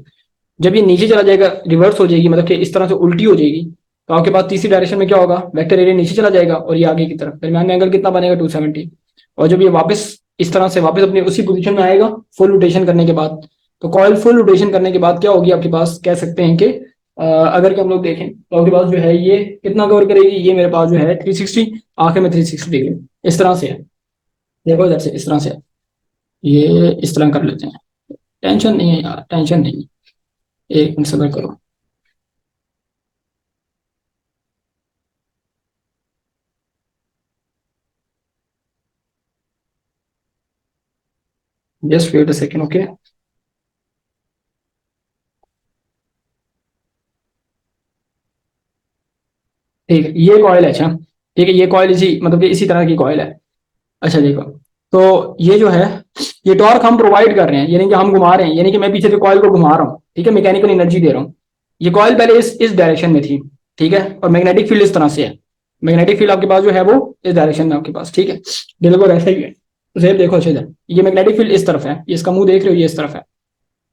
जब ये नीचे चला जाएगा, रिवर्स हो जाएगी, मतलब कि इस तरह से उल्टी हो जाएगी, तो आपके पास तीसरी डायरेक्शन में क्या होगा, वेक्टर एरिया नीचे चला जाएगा और ये आगे की तरफ, दरम्यान में एंगल कितना बनेगा 270। और जब ये वापस इस तरह से वापस अपनी उसी पोजीशन में आएगा फुल रोटेशन करने के बाद, तो कॉइल फुल रोटेशन करने के बाद क्या होगी आपके पास, कह सकते हैं कि अगर कि हम लोग देखें तो आपके पास जो है ये कितना कवर करेगी, ये मेरे पास जो है 360, आखिर में 360 डिग्री इस तरह से है। देखो इधर से इस तरह से है। ये इस तरह कर लेते हैं, टेंशन नहीं है यार, टेंशन नहीं है, एक मिनट सब्र करो। Just wait a second, okay. ठीक है, ये कॉयल है, अच्छा ठीक है, ये कॉयल इसी मतलब कि इसी तरह की कॉयल है। अच्छा देखो, तो ये जो है ये टॉर्क हम प्रोवाइड कर रहे हैं, यानी कि हम घुमा रहे हैं, यानी कि मैं पीछे से कॉयल को घुमा रहा हूँ, ठीक है, मैकेनिकल एनर्जी दे रहा हूँ। ये कॉयल पहले इस डायरेक्शन में थी, ठीक है, और मैग्नेटिक फील्ड इस तरह से है। मैग्नेटिक फील्ड आपके पास जो है वो इस डायरेक्शन में आपके पास, ठीक है, बिल्कुल ऐसा ही है। जेब देखो अच्छे से, ये मैग्नेटिक फील्ड इस तरफ है, ये इसका मुंह देख रहे हो, ये इस तरफ है।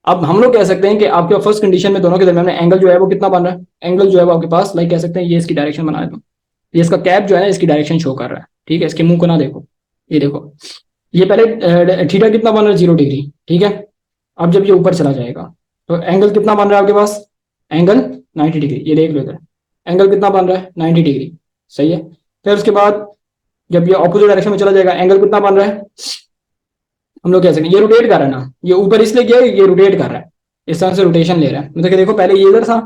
अब हम लोग कह सकते हैं कि आपके फर्स्ट कंडीशन में दोनों के दरमियान में एंगल जो है वो कितना बन रहा है, एंगल जो है वो आपके पास लाइक कह सकते हैं ये इसकी डायरेक्शन बना देता हूँ, ये इसका कैप जो है ना इसकी डायरेक्शन शो कर रहा है, ठीक है, इसके मुंह को ना देखो, ये देखो, ये पहले थीटा कितना बन रहा है 0 डिग्री, ठीक है। अब जब ये ऊपर चला जाएगा तो एंगल कितना बन रहा है आपके पास, एंगल 90 डिग्री, ये देख लो इधर, एंगल कितना बन रहा है 90 डिग्री, सही है। फिर उसके बाद जब ये ऑपोजिट डायरेक्शन में चला जाएगा एंगल कितना बन रहा है, हम लोग कह सकते हैं ये रोटेट कर रहा है ना, ये ऊपर इसलिए गया ये रोटेट कर रहा है, इस तरह से रोटेशन ले रहा है, मतलब कि देखो पहले ये इधर था,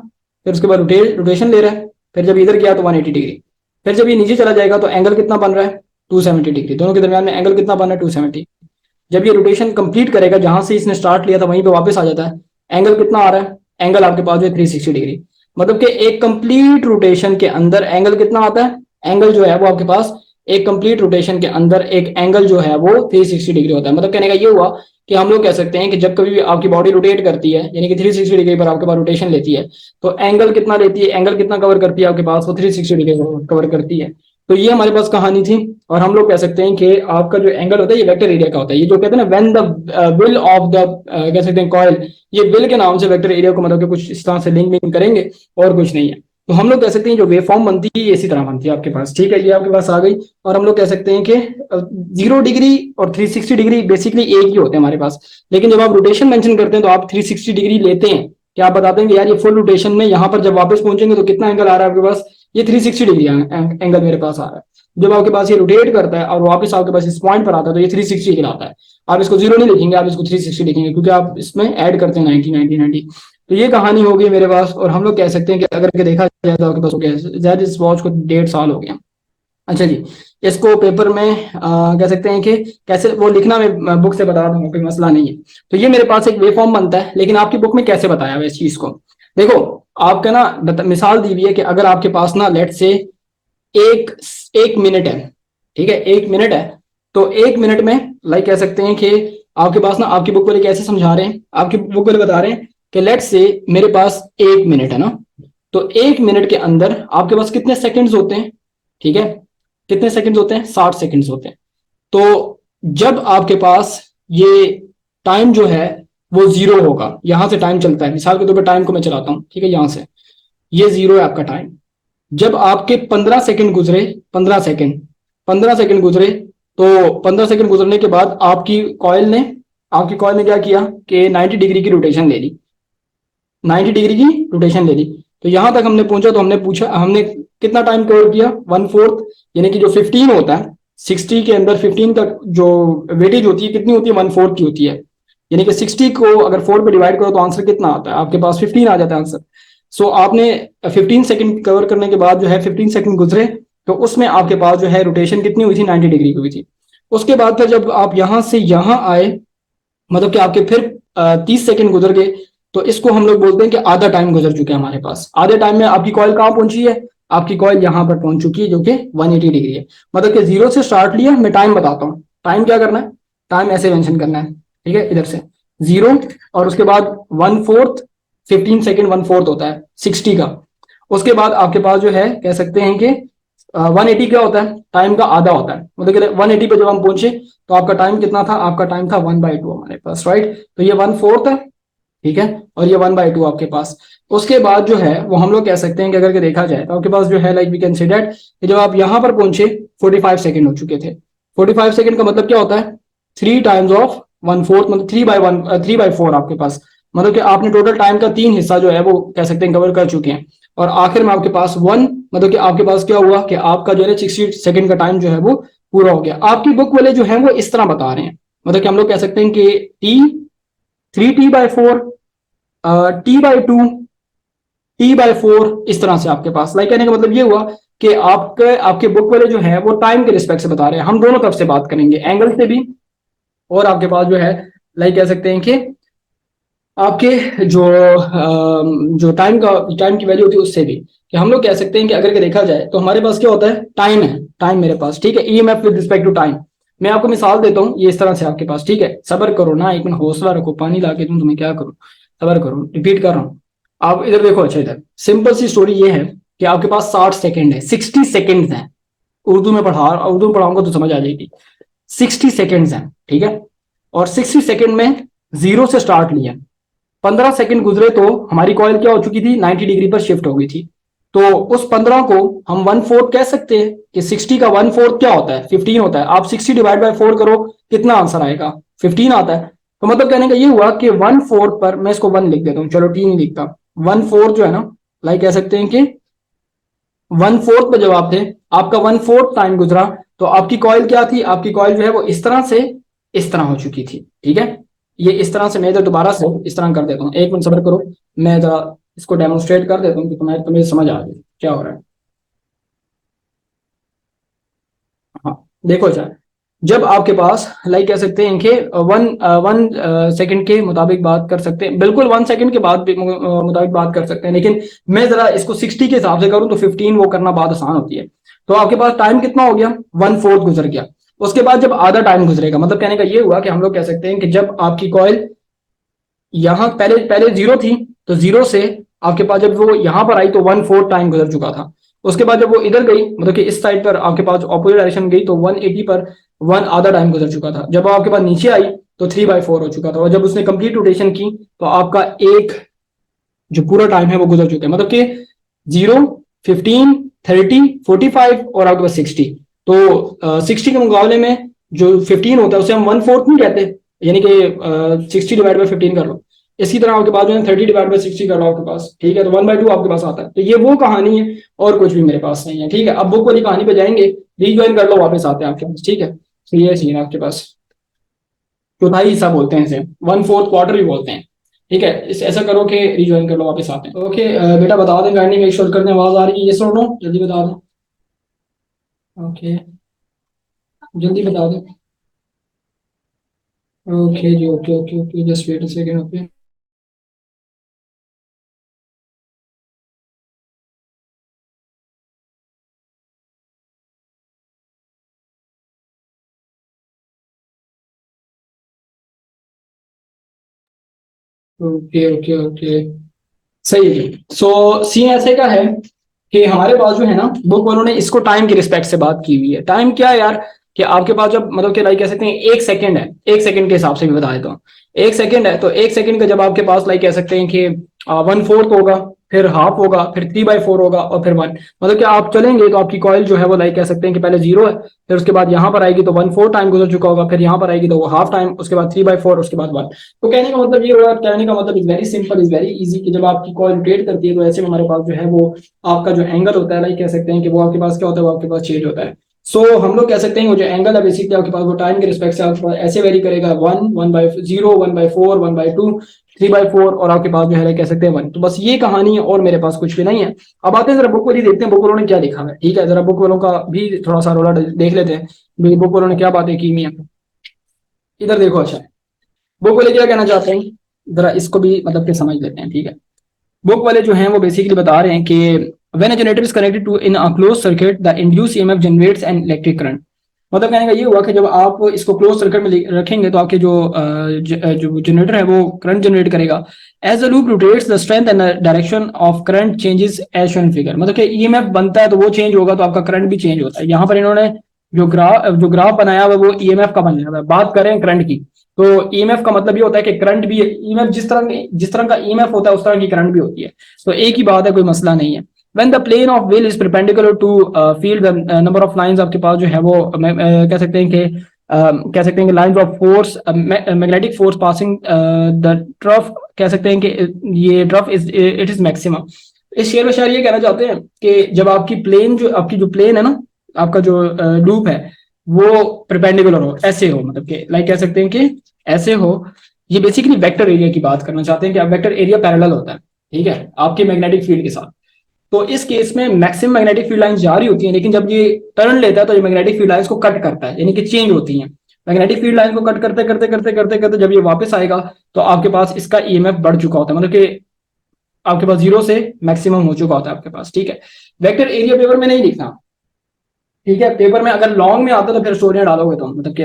फिर उसके बाद रोटेशन ले रहा है, फिर जब इधर गया तो 180 डिग्री, फिर जब ये नीचे चला जाएगा तो एंगल कितना बन रहा है 270 डिग्री, दोनों के दरमियान में एंगल कितना बन रहा है 270। जब ये रोटेशन कंप्लीट करेगा जहां से इसने स्टार्ट लिया था वहीं पे वापस आ जाता है, एंगल कितना आ रहा है, एंगल आपके पास जो है 360 डिग्री, मतलब कि एक कंप्लीट रोटेशन के अंदर एंगल कितना आता है, एंगल जो है वो आपके पास एक कंप्लीट रोटेशन के अंदर एक एंगल जो है वो 360 डिग्री होता है। मतलब कहने का ये हुआ कि हम लोग कह सकते हैं कि जब कभी भी आपकी बॉडी रोटेट करती है यानी कि 360 डिग्री पर आपके पास रोटेशन लेती है, तो एंगल कितना लेती है, एंगल कितना कवर करती है आपके पास, वो 360 डिग्री कवर करती है। तो ये हमारे पास कहानी थी। और हम लोग कह सकते हैं कि आपका जो एंगल होता है ये वेक्टर एरिया का होता है, ये जो कहते हैं ना when the will of the कह सकते हैं कॉइल, ये विल के नाम से वेक्टर एरिया को मतलब कि कुछ इस तरह से लिंक करेंगे और कुछ नहीं है। तो हम लोग कह सकते हैं जो वेव फॉर्म बनती है ये इसी तरह बनती है आपके पास, ठीक है, ये आपके पास आ गई। और हम लोग कह सकते हैं कि 0 डिग्री और 360 डिग्री बेसिकली एक ही होते हैं हमारे पास, लेकिन जब आप रोटेशन मेंशन करते हैं तो आप 360 डिग्री लेते हैं कि आप बताते हैं कि यार ये फुल रोटेशन में यहाँ पर जब वापस पहुंचेंगे तो कितना एंगल आ रहा है आपके पास, ये 360 डिग्री एंगल मेरे पास आ रहा है। जब आपके पास ये रोटेट करता है और वापस आपके पास इस पॉइंट पर आता है तो ये 360 आता है। आप इसको 0 नहीं लिखेंगे, आप इसको 360 लिखेंगे क्योंकि आप इसमें ऐड करते हैं 90 90 90। तो ये कहानी हो गई मेरे पास। और हम लोग कह सकते हैं कि अगर के देखा जाए तो आपके पास हो गया शायद इस वॉच को 1.5 साल हो गया। अच्छा जी, इसको पेपर में कह सकते हैं कि कैसे वो लिखना, मैं बुक से बता दूंगा, कोई मसला नहीं है। तो ये मेरे पास एक वे फॉर्म बनता है, लेकिन आपकी बुक में कैसे बताया हुआ इस चीज को, देखो आपका ना मिसाल दी हुई है कि अगर आपके पास ना लेट से एक एक मिनट है, ठीक है, 1 मिनट है, तो 1 मिनट में लाइक कह सकते हैं कि आपके पास ना, आपकी बुक वाले कैसे समझा रहे हैं, आपकी बुक वाले बता रहे हैं कि लेट से मेरे पास 1 मिनट है ना, तो 1 मिनट के अंदर आपके पास कितने सेकंड्स होते हैं, ठीक है, कितने सेकंड्स होते हैं, 60 सेकंड्स होते हैं। तो जब आपके पास ये टाइम जो है वो जीरो होगा, यहां से टाइम चलता है, मिसाल के तौर पर टाइम को मैं चलाता हूं, ठीक है, यहां से ये जीरो है आपका टाइम। जब आपके 15 सेकंड गुजरे, 15 सेकंड, 15 सेकंड गुजरे, तो 15 सेकंड गुजरने के बाद आपकी कॉयल ने क्या किया कि 90 डिग्री की रोटेशन ले ली, 90 डिग्री की रोटेशन ले ली। तो यहां तक हमने पहुंचा तो हमने पूछा, हमने कितना टाइम कवर किया, 1/4, यानी कि जो 15 होता है 60 के अंदर 15 तक जो वेटेज होती है कितनी होती है, 1/4 की होती है। यानी कि 60 को अगर 4 पे डिवाइड करो तो आंसर कितना आता है आपके पास, 15 आ जाता है आंसर। सो आपने 15 सेकंड कवर करने के बाद जो है 15 सेकंड गुजरे, तो उसमें आपके पास जो है रोटेशन कितनी हुई थी, 90 डिग्री की हुई थी। उसके बाद फिर जब आप यहां से यहां आए, मतलब कि आपके फिर 30 सेकंड गुजर गए, तो इसको हम लोग बोलते हैं कि आधा टाइम गुजर चुका है हमारे पास। आधे टाइम में आपकी कॉयल कहां पहुंची है, आपकी कॉयल यहां पर पहुंच चुकी है जो कि 180 डिग्री है। मतलब कि जीरो से स्टार्ट लिया, मैं टाइम बताता हूँ, टाइम क्या करना है, टाइम ऐसे मेंशन करना है, ठीक है, इधर से जीरो, और उसके बाद 1/4, 15 सेकंड 1/4 होता है 60 का। उसके बाद आपके पास जो है कह सकते हैं कि 180 क्या होता है, टाइम का आधा होता है, मतलब कि 180 पे जब हम पहुंचे तो आपका टाइम कितना था, आपका टाइम था 1/2 हमारे पास, राइट। तो ये 1/4 है, ठीक है, और ये 1/2 आपके पास। उसके बाद जो है वो हम लोग कह सकते हैं कि अगर के देखा जाए तो आपके पास जो है like we can say that कि जब आप यहां पर पहुंचे 45 सेकंड हो चुके थे। 45 सेकंड का मतलब क्या होता है, 3 टाइम्स ऑफ 1/4, मतलब 3/1, 3/4 आपके पास, मतलब कि आपने टोटल टाइम का 3 हिस्सा जो है वो कह सकते हैं कवर कर चुके हैं। और आखिर में आपके पास 1, मतलब कि आपके पास क्या हुआ कि आपका जो है 60 सेकंड का टाइम जो है वो पूरा हो गया। आपकी बुक वाले जो है वो इस तरह बता रहे हैं, मतलब कि हम लोग कह सकते हैं कि टी, 3T/4, T/2, T/4, इस तरह से आपके पास। लाइक कहने का मतलब ये हुआ कि आपके आपके बुक वाले जो है वो टाइम के रिस्पेक्ट से बता रहे हैं। हम दोनों तरफ से बात करेंगे, एंगल से भी, और आपके पास जो है लाइक कह सकते हैं कि आपके जो टाइम की वैल्यू होती है उससे भी, कि हम लोग कह सकते हैं कि अगर के देखा जाए तो हमारे पास क्या होता है, टाइम है, टाइम मेरे पास, ठीक है, EMF with respect to time. मैं आपको मिसाल देता हूँ, ये इस तरह से आपके पास, ठीक है, सब्र करो ना, एक मिनट हौसला रखो, पानी ला के दूं तुम्हें, क्या करूं, सब्र करो, रिपीट कर रहा हूँ। आप इधर देखो, अच्छा इधर सिंपल सी स्टोरी ये है कि आपके पास 60 सेकेंड है, 60 सेकेंड है। उर्दू में पढ़ाऊंगा तो समझ आ जाएगी। 60 सेकेंड्स हैं, ठीक है, और 60 सेकेंड में जीरो से स्टार्ट लिया, 15 सेकंड गुजरे तो हमारी कॉइल क्या हो चुकी थी, 90 डिग्री पर शिफ्ट हो गई थी। तो उस 15 को हम 1/4 कह सकते हैं कि 60 का 1/4 क्या होता है, 15 होता है। आप 60 डिवाइड बाय 4 करो, कितना आंसर आएगा, 15 आता है। तो मतलब कहने का ये हुआ कि 1/4 पर, मैं इसको 1 लिख देता हूँ, चलो 3 नहीं लिखता, 1/4 जो है ना, लाइक कह सकते हैं कि 1/4 पे जवाब थे, आपका 1/4 टाइम गुजरा, तो आपकी कॉइल क्या थी, आपकी कॉइल जो है वो इस तरह से इस तरह हो चुकी थी, ठीक है। ये इस तरह से, मैं इधर दोबारा से इस तरह कर देता हूँ, एक मिनट सब्र करो, मैं जरा इसको डेमोन्स्ट्रेट कर देता हूँ कि तुम्हें समझ आ जाए क्या हो रहा है। हाँ, देखो अच्छा, जब आपके पास लाइक कह सकते हैं कि वन वन सेकंड के मुताबिक बात कर सकते हैं, बिल्कुल 1 सेकंड के बाद भी मुताबिक बात कर सकते हैं, लेकिन मैं जरा इसको 60 के हिसाब से करूँ तो 15 वो करना बहुत आसान होती है। तो आपके पास टाइम कितना हो गया, 1/4 गुजर गया। उसके बाद जब आधा टाइम गुजरेगा, मतलब कहने का ये हुआ कि हम लोग कह सकते हैं कि जब आपकी कॉइल यहाँ पहले पहले जीरो थी, तो जीरो से आपके पास जब वो यहाँ पर आई तो 1/4 टाइम गुजर चुका था। उसके बाद जब वो इधर गई, मतलब कि इस साइड पर आपके पास ऑपोजिट डायरेक्शन गई, तो 180 पर आधा टाइम गुजर चुका था। जब वो आपके पास नीचे आई तो 3/4 हो चुका था, और जब उसने कंप्लीट रोटेशन की तो आपका एक जो पूरा टाइम है वो गुजर चुका है, मतलब कि 0, 15, 30, 45 और आपके पास 60। तो 60 के मुकाबले में जो 15 होता है उसे हम 1/4 नहीं कहते, यानी कि 60 डिवाइड बाई 15 कर लो। इसी तरह आपके पास जो है 30 डिवाइड बाई 60 कर लो आपके पास, ठीक है, तो 1/2 आपके पास आता है। तो ये वो कहानी है, और कुछ भी मेरे पास नहीं है, ठीक है। अब बुक वाली कहानी पे जाएंगे, रीज्वाइन कर लो, वापस आते हैं आपके पास, ठीक है। तो ये सीन है आपके पास, चौथाई हिस्सा बोलते हैं इसे, 1/4 क्वार्टर भी बोलते हैं, ठीक है। इस ऐसा करो कि रिज्वाइन कर लो, वापस आते हैं। ओके बेटा बता दें, गाइडिंग मेक श्योर कर दें, आवाज आ रही है, ये सुन लो, जल्दी बता दें। ओके, जल्दी बता दें। ओके जी, okay okay okay, just wait a second, okay. Okay okay okay, सही है। सो सीन ऐसे का है कि हमारे पास जो है ना, बुक वालों ने इसको टाइम की रिस्पेक्ट से बात की हुई है। टाइम क्या है यार, कि आपके पास जब, मतलब कि लाइक कह सकते हैं 1 सेकंड है, 1 सेकंड के हिसाब से भी बता देता हूँ। 1 सेकंड है तो 1 सेकंड का जब आपके पास लाइक कह सकते हैं कि 1/4 होगा, फिर हाफ होगा, फिर 3/4 होगा, और फिर 1, मतलब कि आप चलेंगे तो आपकी कॉइल जो है वो लाइक कह सकते हैं कि पहले जीरो है, फिर उसके बाद यहाँ पर आएगी तो 1/4 टाइम गुजर चुका होगा, फिर यहाँ पर आएगी तो वो हाफ टाइम, उसके बाद 3/4, उसके बाद 1। तो कहने का मतलब ये हो रहा है, कहने का मतलब is very simple, is very easy, कि जब आपकी कॉइल रोटेट करती है तो ऐसे में हमारे पास जो है वो आपका जो एंगल होता है, लाइक कह सकते हैं कि वो आपके पास क्या होता है, वो आपके पास चेंज होता है। सो हम लोग कह सकते हैं वो जो एंगल है बेसिकली आपके पास वो टाइम के रिस्पेक्ट से आपके पास ऐसे वेरी करेगा, 1/0, 1/4, 1/2, 3/4, और आपके पास जो है कह सकते हैं 1। तो बस ये कहानी है, और मेरे पास कुछ भी नहीं है। अब आते हैं जरा बुक वाली, देखते हैं बुक वालों ने क्या लिखा है, ठीक है। जरा बुक वालों का भी थोड़ा सा रोला देख लेते हैं, बुक वालों ने क्या बातें की हुई हैं। इधर देखो, अच्छा बुक वाले क्या कहना चाहते हैं, जरा इसको भी मतलब कि समझ लेते हैं, ठीक है। बुक वाले जो हैं वो बेसिकली बता रहे हैं कि when a generator is connected to in a close circuit the induce EMF generates an electric current. मतलब कहने का ये हुआ कि जब आप इसको क्लोज सर्किट में रखेंगे तो आपके जो जनरेटर है वो करंट जनरेट करेगा। As the loop rotates the strength and direction of current changes as shown figure, मतलब कि ईएमएफ बनता है तो वो चेंज होगा तो आपका करंट भी चेंज होता है। यहाँ पर इन्होंने जो ग्राफ बनाया हुआ है वो ईएमएफ का बनाया हुआ है, बात करें करंट की, तो ईएमएफ का मतलब ये होता है कि करंट भी, ईएमएफ जिस तरह का ईएमएफ होता है उस तरह की करंट भी होती है। तो एक ही बात है, कोई मसला नहीं है। When the plane of wheel is perpendicular to field, the number of lines आपके पास जो है वो कह सकते हैं कि कह सकते हैं कि lines of force, magnetic force passing the trough, कह सकते हैं कि ये trough is it is maximum. इस शेर में शायर ये कहना चाहते हैं कि जब आपकी जो प्लेन है ना, आपका जो लूप है वो परपेंडिकुलर हो, ऐसे हो, मतलब कि लाइक कह सकते हैं कि ऐसे हो। ये बेसिकली वेक्टर एरिया की बात करना चाहते हैं कि वेक्टर एरिया पैरेलल होता है, ठीक है, आपके मैग्नेटिक फील्ड के साथ। तो इस केस में मैक्सिमम मैग्नेटिक फील्ड लाइंस जा रही होती हैं, लेकिन जब ये टर्न लेता है तो ये मैग्नेटिक फील्ड लाइंस को कट करता है, यानी कि चेंज होती हैं। मैग्नेटिक फील्ड लाइन को कट करते करते करते करते करते जब ये वापस आएगा तो आपके पास इसका ईएमएफ बढ़ चुका होता है, मतलब कि आपके पास 0 से मैक्सिमम हो चुका होता है आपके पास, ठीक है। वेक्टर एरिया पेपर में नहीं लिखना, ठीक है। पेपर में अगर लॉन्ग में आता तो फिर स्टोरियां डालोगे तुम, मतलब कि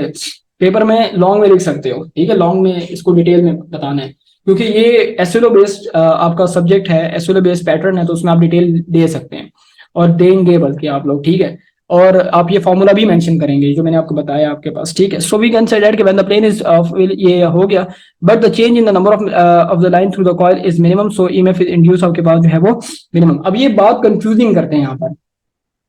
पेपर में लॉन्ग में लिख सकते हो, ठीक है, लॉन्ग में इसको डिटेल में बताना है, क्योंकि ये एसएलओ बेस्ड आपका सब्जेक्ट है, एसएलओ बेस्ड पैटर्न है, तो उसमें आप डिटेल दे सकते हैं और देंगे बल्कि आप लोग, ठीक है। और आप ये फॉर्मूला भी मेंशन करेंगे जो मैंने आपको बताया आपके पास, ठीक है। So we can say that कि व्हेन द प्लेन इज, ये हो गया, but the change in the number of the line through the coil is minimum, so EMF is induce आपके पास जो है वो मिनिमम। अब ये बात कंफ्यूजिंग करते हैं यहाँ पर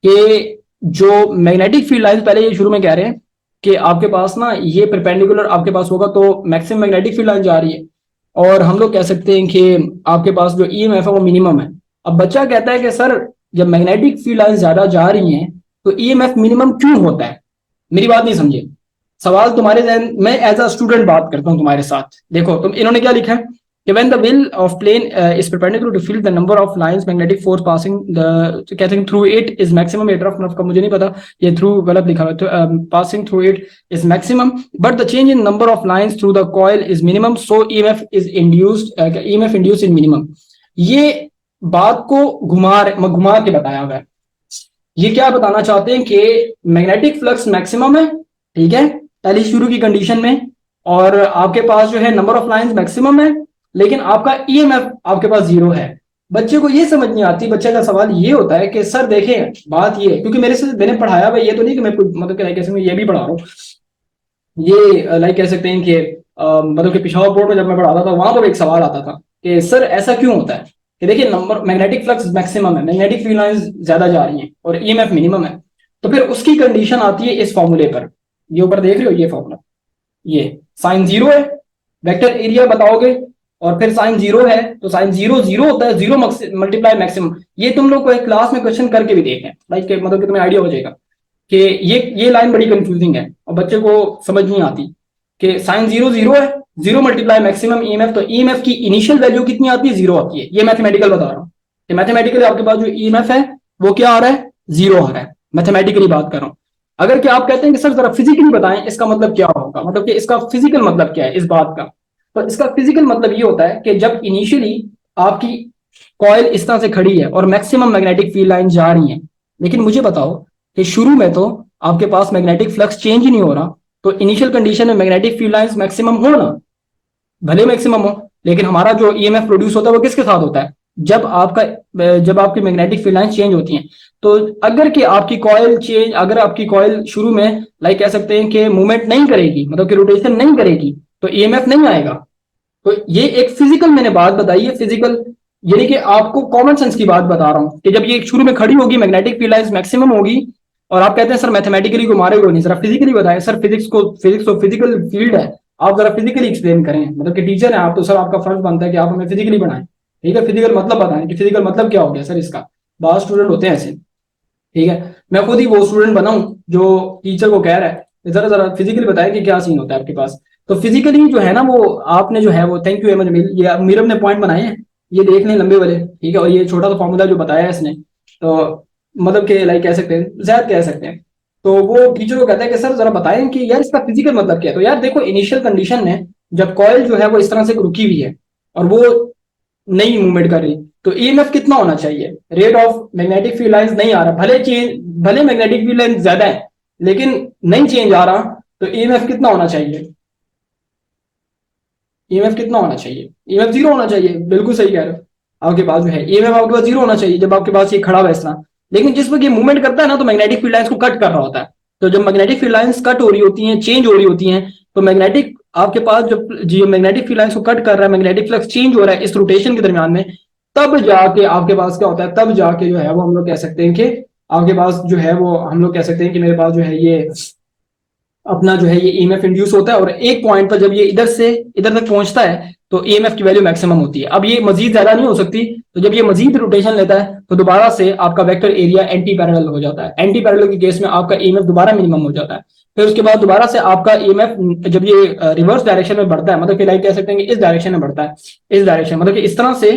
कि जो मैग्नेटिक फील्ड लाइन, पहले ये शुरू में कह रहे हैं कि आपके पास ना ये परपेंडिकुलर आपके पास होगा तो मैक्सिमम मैग्नेटिक फील्ड लाइन जा रही है, और हम लोग कह सकते हैं कि आपके पास जो ईएमएफ है वो मिनिमम है। अब बच्चा कहता है कि सर जब मैग्नेटिक फील्ड लाइन ज्यादा जा रही हैं तो ईएमएफ मिनिमम क्यों होता है? मेरी बात नहीं समझे, सवाल तुम्हारे जहन, मैं एज अ स्टूडेंट बात करता हूं तुम्हारे साथ। देखो तुम, इन्होंने क्या लिखा है कि when the wheel of plane is perpendicular to field, the number of lines magnetic force passing the, कहते हैं through it is maximum। ये तरफ का मुझे नहीं पता, ये through गलत लिखा हुआ है, passing through it is maximum, but the change in number of lines through the coil is minimum, so EMF is induced, EMF induced in minimum। ये बात को घुमा के बताया हुआ है। ये क्या बताना चाहते हैं कि मैग्नेटिक फ्लक्स मैक्सिमम है, ठीक है, पहली शुरू की कंडीशन में, और आपके पास जो है नंबर ऑफ लाइंस मैक्सिमम है, लेकिन आपका ईएमएफ आपके पास 0 है। बच्चे को ये समझ नहीं आती, बच्चे का सवाल ये होता है कि सर देखें बात ये, क्योंकि मेरे से मैंने पढ़ाया भाई, ये तो नहीं कि मैं मतलब कैसे मैं ये भी पढ़ा रहा हूँ, ये लाइक कह सकते हैं कि मतलब कि पिछावर बोर्ड में जब मैं पढ़ाता था वहां पर एक सवाल आता था कि सर ऐसा क्यों होता है कि देखिए नंबर मैग्नेटिक फ्लक्स मैक्सिमम है, मैग्नेटिक फील्ड लाइंस ज्यादा जा रही हैं और ईएमएफ मिनिमम है, तो फिर उसकी कंडीशन आती है इस फॉर्मूले पर। ये ऊपर देख रहे हो ये फॉर्मूला, ये साइन 0 है, वेक्टर एरिया बताओगे और फिर साइन 0 है, तो साइन 0 0 होता है, 0 मल्टीप्लाई मैक्सिमम। ये तुम लोग को एक क्लास में क्वेश्चन करके भी देखें, लाइक मतलब कि तुम्हें आइडिया हो जाएगा कि ये लाइन बड़ी कंफ्यूजिंग है और बच्चे को समझ नहीं आती कि साइन 0 0 है, 0 मल्टीप्लाई मैक्सिमम ईएमएफ, तो ईएमएफ की इनिशियल वैल्यू कितनी आती है? 0 आती है। ये मैथमेटिकल बता रहा हूँ कि मैथमेटिकली आपके पास जो ईएमएफ है वो क्या आ रहा है? 0 आ रहा है, मैथमेटिकली बात कर रहा हूँ। अगर क्या आप कहते हैं कि सर जरा फिजिकली बताएं इसका मतलब क्या होगा, मतलब कि इसका फिजिकल मतलब क्या है इस बात का, तो इसका फिजिकल मतलब ये होता है कि जब इनिशियली आपकी कॉइल इस तरह से खड़ी है और मैक्सिमम मैग्नेटिक फील्ड लाइन जा रही है, लेकिन मुझे बताओ कि शुरू में तो आपके पास मैग्नेटिक फ्लक्स चेंज ही नहीं हो रहा, तो इनिशियल कंडीशन में मैग्नेटिक फील्ड लाइंस मैक्सिमम हो ना, भले मैक्सिमम हो, लेकिन हमारा जो ईएमएफ प्रोड्यूस होता है वो किसके साथ होता है? जब आपकी मैग्नेटिक फील्ड लाइन चेंज होती हैं। तो अगर आपकी कॉइल शुरू में लाइक कह सकते हैं कि मूवमेंट नहीं करेगी, मतलब कि रोटेशन नहीं करेगी, तो ईएमएफ नहीं आएगा। तो ये एक फिजिकल मैंने बात बताई है, फिजिकल, यानी कि आपको कॉमन सेंस की बात बता रहा हूं कि जब ये शुरू में खड़ी होगी मैग्नेटिक फील्ड लाइंस मैक्सिमम होगी, और आप कहते हैं सर मैथमेटिकली को मारे नहीं, सर फिजिकली बताएं। सर फिजिक्स तो फिजिकल फील्ड है, आप जरा फिजिकली एक्सप्लेन करें, मतलब कि टीचर है आप, तो सर आपका फर्ज बनता है कि आप हमें फिजिकली बनाएं, ठीक है। फिजिकल मतलब बताएं कि फिजिकल मतलब क्या हो गया सर इसका। बहुत स्टूडेंट होते हैं ऐसे, ठीक है, मैं खुद ही वो स्टूडेंट बना हूं जो टीचर को कह रहा है जरा जरा फिजिकली बताएं कि क्या सीन होता है आपके पास। तो फिजिकली जो है ना वो आपने जो है वो, थैंक यू वेरी मच, ये मीरम ने पॉइंट बनाए हैं, ये देख लें लंबे वाले, ठीक है, और ये छोटा सा फॉर्मूला जो बताया है इसने, तो मतलब कि लाइक कह सकते हैं, शायद कह सकते हैं। तो वो टीचर को कहता है कि सर जरा बताएं कि यार इसका फिजिकल मतलब क्या है। तो यार देखो इनिशियल कंडीशन में जब कॉइल जो है वो इस तरह से रुकी हुई है और वो नहीं मूवमेंट कर रही, तो ईएमएफ कितना होना चाहिए? Rate of magnetic field lines नहीं आ रहा, भले मैग्नेटिक फील्ड लाइंस ज्यादा है लेकिन नहीं चेंज आ रहा, तो ईएमएफ कितना होना चाहिए? ईएमएफ कितना होना चाहिए? ईएमएफ 0 होना चाहिए, बिल्कुल सही कह रहे हो। आपके पास जो है ईएमएफ आपके पास 0 होना चाहिए जब आपके पास ये खड़ा हुआ है इस तरह, लेकिन जिस वक्त ये मूवमेंट करता है ना तो मैग्नेटिक फील्ड लाइंस को कट कर रहा होता है। तो जब मैग्नेटिक फील्ड लाइंस कट हो रही होती हैं, चेंज हो रही होती हैं, तो मैग्नेटिक आपके पास जब जो मैग्नेटिक फील्ड लाइंस को कट कर रहा है, मैग्नेटिक फ्लक्स चेंज हो रहा है इस रोटेशन के दरमियान में, तब जाके आपके पास क्या होता है, तब जाके जो है वो हम लोग कह सकते हैं कि आपके पास जो है वो हम लोग कह सकते हैं कि मेरे पास जो है ये अपना जो है ये ईएमएफ इंड्यूस होता है, और एक पॉइंट पर जब ये इधर से इधर तक पहुंचता है तो ईएमएफ की वैल्यू मैक्सिमम होती है। अब ये मजीद ज्यादा नहीं हो सकती, तो जब ये मजीद रोटेशन लेता है तो दोबारा से आपका वेक्टर एरिया एंटी पैरेलल हो जाता है। एंटी पैरेलल के केस में आपका ईएमएफ दोबारा मिनिमम हो जाता है। फिर उसके बाद दोबारा से आपका ईएमएफ जब ये रिवर्स डायरेक्शन में बढ़ता है, मतलब कि लाइक कह सकते हैं कि इस डायरेक्शन में बढ़ता है, इस डायरेक्शन मतलब कि इस तरह से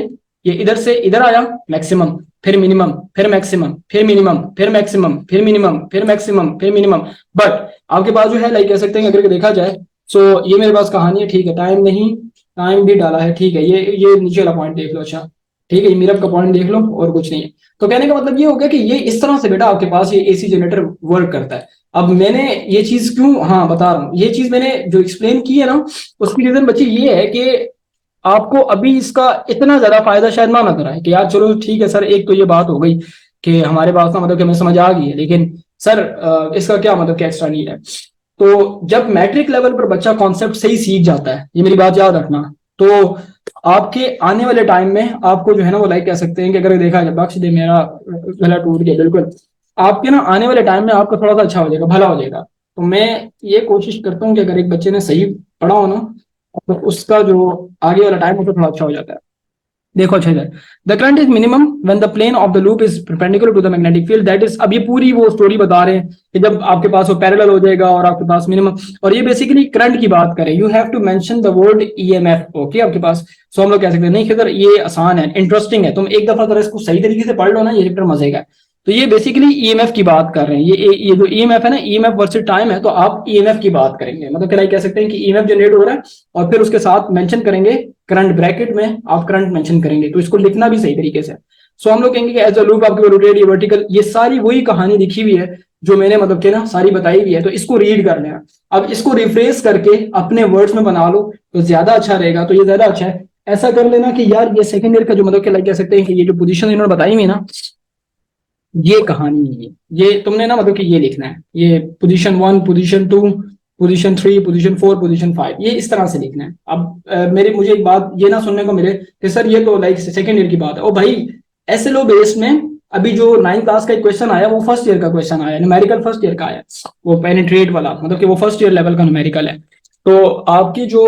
ये इधर से इधर आया मैक्सिमम, फिर मिनिमम, फिर मैक्सिमम, फिर मिनिमम, फिर मैक्सिमम, फिर मिनिमम, फिर मैक्सिमम, फिर मिनिमम। बट आपके पास जो है लाइक कह सकते हैं अगर देखा जाए, सो ये मेरे पास कहानी है, ठीक है, टाइम नहीं, टाइम भी डाला है, ठीक है, ये नीचे वाला पॉइंट देख लो, अच्छा ठीक है, ये मीरब का पॉइंट देख लो और कुछ नहीं है। तो कहने का मतलब ये हो गया कि ये इस तरह से बेटा आपके पास ये एसी जनरेटर वर्क करता है। अब मैंने ये चीज क्यों हाँ बता रहा हूँ, ये चीज मैंने जो एक्सप्लेन की है ना, उसकी रीजन बच्चे ये है कि आपको अभी इसका इतना ज्यादा फायदा शायद ना नजर आए कि यार चलो ठीक है सर, एक तो ये बात हो गई कि हमारे पास ना मतलब कि हमें समझ आ गई है, लेकिन सर इसका क्या मतलब क्या एक्स्ट्रा नीड है। तो जब मैट्रिक लेवल पर बच्चा कॉन्सेप्ट सही सीख जाता है, ये मेरी बात याद रखना, तो आपके आने वाले टाइम में आपको जो है ना वो लाइक कह सकते हैं कि अगर देखा जाए, बख्श दे मेरा गला टूट गया बिल्कुल, आपके ना आने वाले टाइम में आपका थोड़ा सा अच्छा हो जाएगा, भला हो जाएगा। तो मैं ये कोशिश करता हूँ कि अगर एक बच्चे ने सही पढ़ा हो ना, तो उसका जो आगे वाला टाइम उसका थोड़ा अच्छा हो जाता है। देखो अच्छे से, the current is minimum when the plane of the loop is perpendicular to the magnetic field, that is, अब ये पूरी वो स्टोरी बता रहे हैं कि जब आपके पास वो पैरेलल हो जाएगा और आपके पास मिनिमम, और ये बेसिकली करंट की बात करें, you have to mention the word EMF, okay आपके पास। सो हम लोग कह सकते हैं नहीं खिदर ये आसान है, इंटरेस्टिंग है, तुम एक दफा जरा इसको सही तरीके से पढ़ लो ना, ये चैप्टर मजे का है। तो ये बेसिकली ईएमएफ की बात कर रहे हैं, ये जो ईएमएफ है ना, ईएमएफ वर्सेस टाइम है, तो आप ईएमएफ की बात करेंगे, मतलब क्या कह सकते हैं कि ईएमएफ जनरेट हो रहा है और फिर उसके साथ मेंशन करेंगे करंट, ब्रैकेट में आप करंट मेंशन करेंगे, तो इसको लिखना भी सही तरीके से। सो हम लोग कहेंगे कि एज अ लूप आपके रोटेट, ये वर्टिकल, ये सारी वही कहानी लिखी हुई है जो मैंने मतलब कि ना सारी बताई हुई है, तो इसको रीड कर लेना। अब इसको रिफ्रेश करके अपने वर्ड्स में बना लो तो ज्यादा अच्छा रहेगा, तो ये ज्यादा अच्छा है। ऐसा कर लेना कि यार ये सेकंड ईयर का जो मतलब क्या कह सकते हैं कि ये जो पोजीशन इन्होंने बताई हुई ना, ये कहानी है, ये तुमने ना मतलब कि ये लिखना है, ये position one, position two, position three, position four, position five, ये इस तरह से लिखना है। अब मेरे मुझे एक बात ये ना सुनने को मिले कि सर ये तो लाइक सेकंड ईयर की बात है, ओ भाई एसएलओ बेस में अभी जो 9th क्लास का एक क्वेश्चन आया वो फर्स्ट ईयर का क्वेश्चन आया, न्यूमेरिकल फर्स्ट ईयर का आया, वो पेनिट्रेट वाला, मतलब कि वो फर्स्ट ईयर लेवल का न्यूमेरिकल है। तो आपकी जो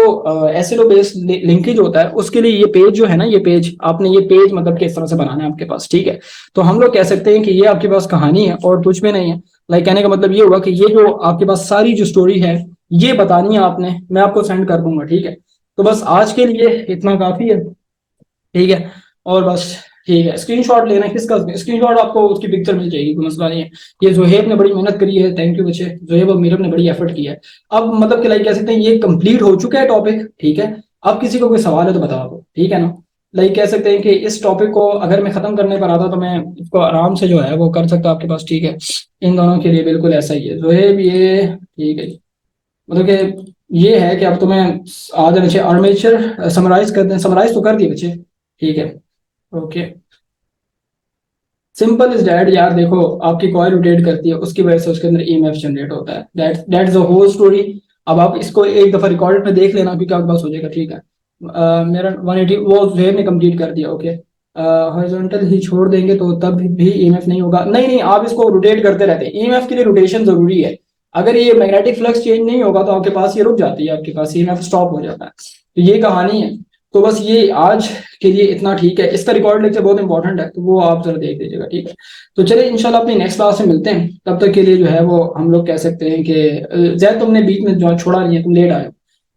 एसएलओ बेस लिंकेज होता है उसके लिए ये पेज जो है ना, ये पेज आपने ये पेज मतलब कि इस तरह से बनाना है आपके पास, ठीक है। तो हम लोग कह सकते हैं कि ये आपके पास कहानी है और कुछ भी नहीं है। लाइक कहने का मतलब ये हुआ कि ये जो आपके पास सारी जो स्टोरी है ये बतानी है आपने, मैं आपको सेंड कर दूंगा, ठीक है। तो बस आज के लिए इतना काफी है, ठीक है। और बस ठीक है, स्क्रीनशॉट लेना है, किसका स्क्रीनशॉट आपको उसकी पिक्चर मिल जाएगी, कोई मसला नहीं है। ये जोहेब ने बड़ी मेहनत करी है, थैंक यू बच्चे, जोहेब और मीरब ने बड़ी एफर्ट किया है। अब मतलब कि लाइक कह सकते हैं ये कंप्लीट हो चुका है टॉपिक, ठीक है। अब किसी को कोई सवाल है तो बता दो, ठीक है ना। लाइक कह सकते हैं कि इस टॉपिक को अगर मैं खत्म करने पर आता तो मैं इसको आराम से जो है वो कर सकता आपके पास, ठीक है। इन दोनों के लिए बिल्कुल ऐसा ही है जोहेब, ये ठीक है। मतलब कि ये है कि अब तुम्हें आ जाना चाहिए, आर्मेचर समराइज कर दें, समराइज तो कर दिए बच्चे, ठीक है, ओके। सिंपल इज डैट यार, देखो आपकी कॉइल रोटेट करती है उसकी वजह से उसके अंदर ईएमएफ जनरेट होता है, दैट्स द होल स्टोरी। अब आप इसको एक दफा रिकॉर्ड में देख लेना, क्योंकि आपके पास हो जाएगा, ठीक है। मेरा 180 वो जेब ने कंप्लीट कर दिया, ओके। हॉरिजॉन्टल ही छोड़ देंगे तो तब भी ईएमएफ नहीं होगा, नहीं नहीं, आप इसको रोटेट करते रहते हैं, ईएमएफ के लिए रोटेशन जरूरी है। अगर ये मैग्नेटिक फ्लक्स चेंज नहीं होगा तो आपके पास ये रुक जाती है, आपके पास ईएमएफ स्टॉप हो जाता है, तो ये कहानी है। तो बस ये आज के लिए इतना, ठीक है। इसका रिकॉर्ड लेक्चर बहुत इंपॉर्टेंट है, तो वो आप जरा देख लीजिएगा, ठीक है। तो चलिए इंशाल्लाह अपनी नेक्स्ट क्लास में मिलते हैं, तब तक के लिए जो है वो हम लोग कह सकते हैं कि जैद तुमने बीच में जो छोड़ा नहीं है, तुम लेट आए हो,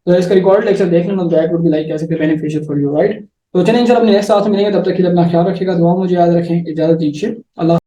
तो इसका रिकॉर्ड लेक्चर देख लेना, दैट वुड बी लाइक कह सकते हैं बेनिफिशियल फॉर यू, राइट। तो चलिए इंशाल्लाह अपनी नेक्स्ट क्लास में मिलेंगे, तब तक के लिए अपना ख्याल रखिएगा, दुआ मुझे याद रखें, इजाजत दीजिए, अल्लाह।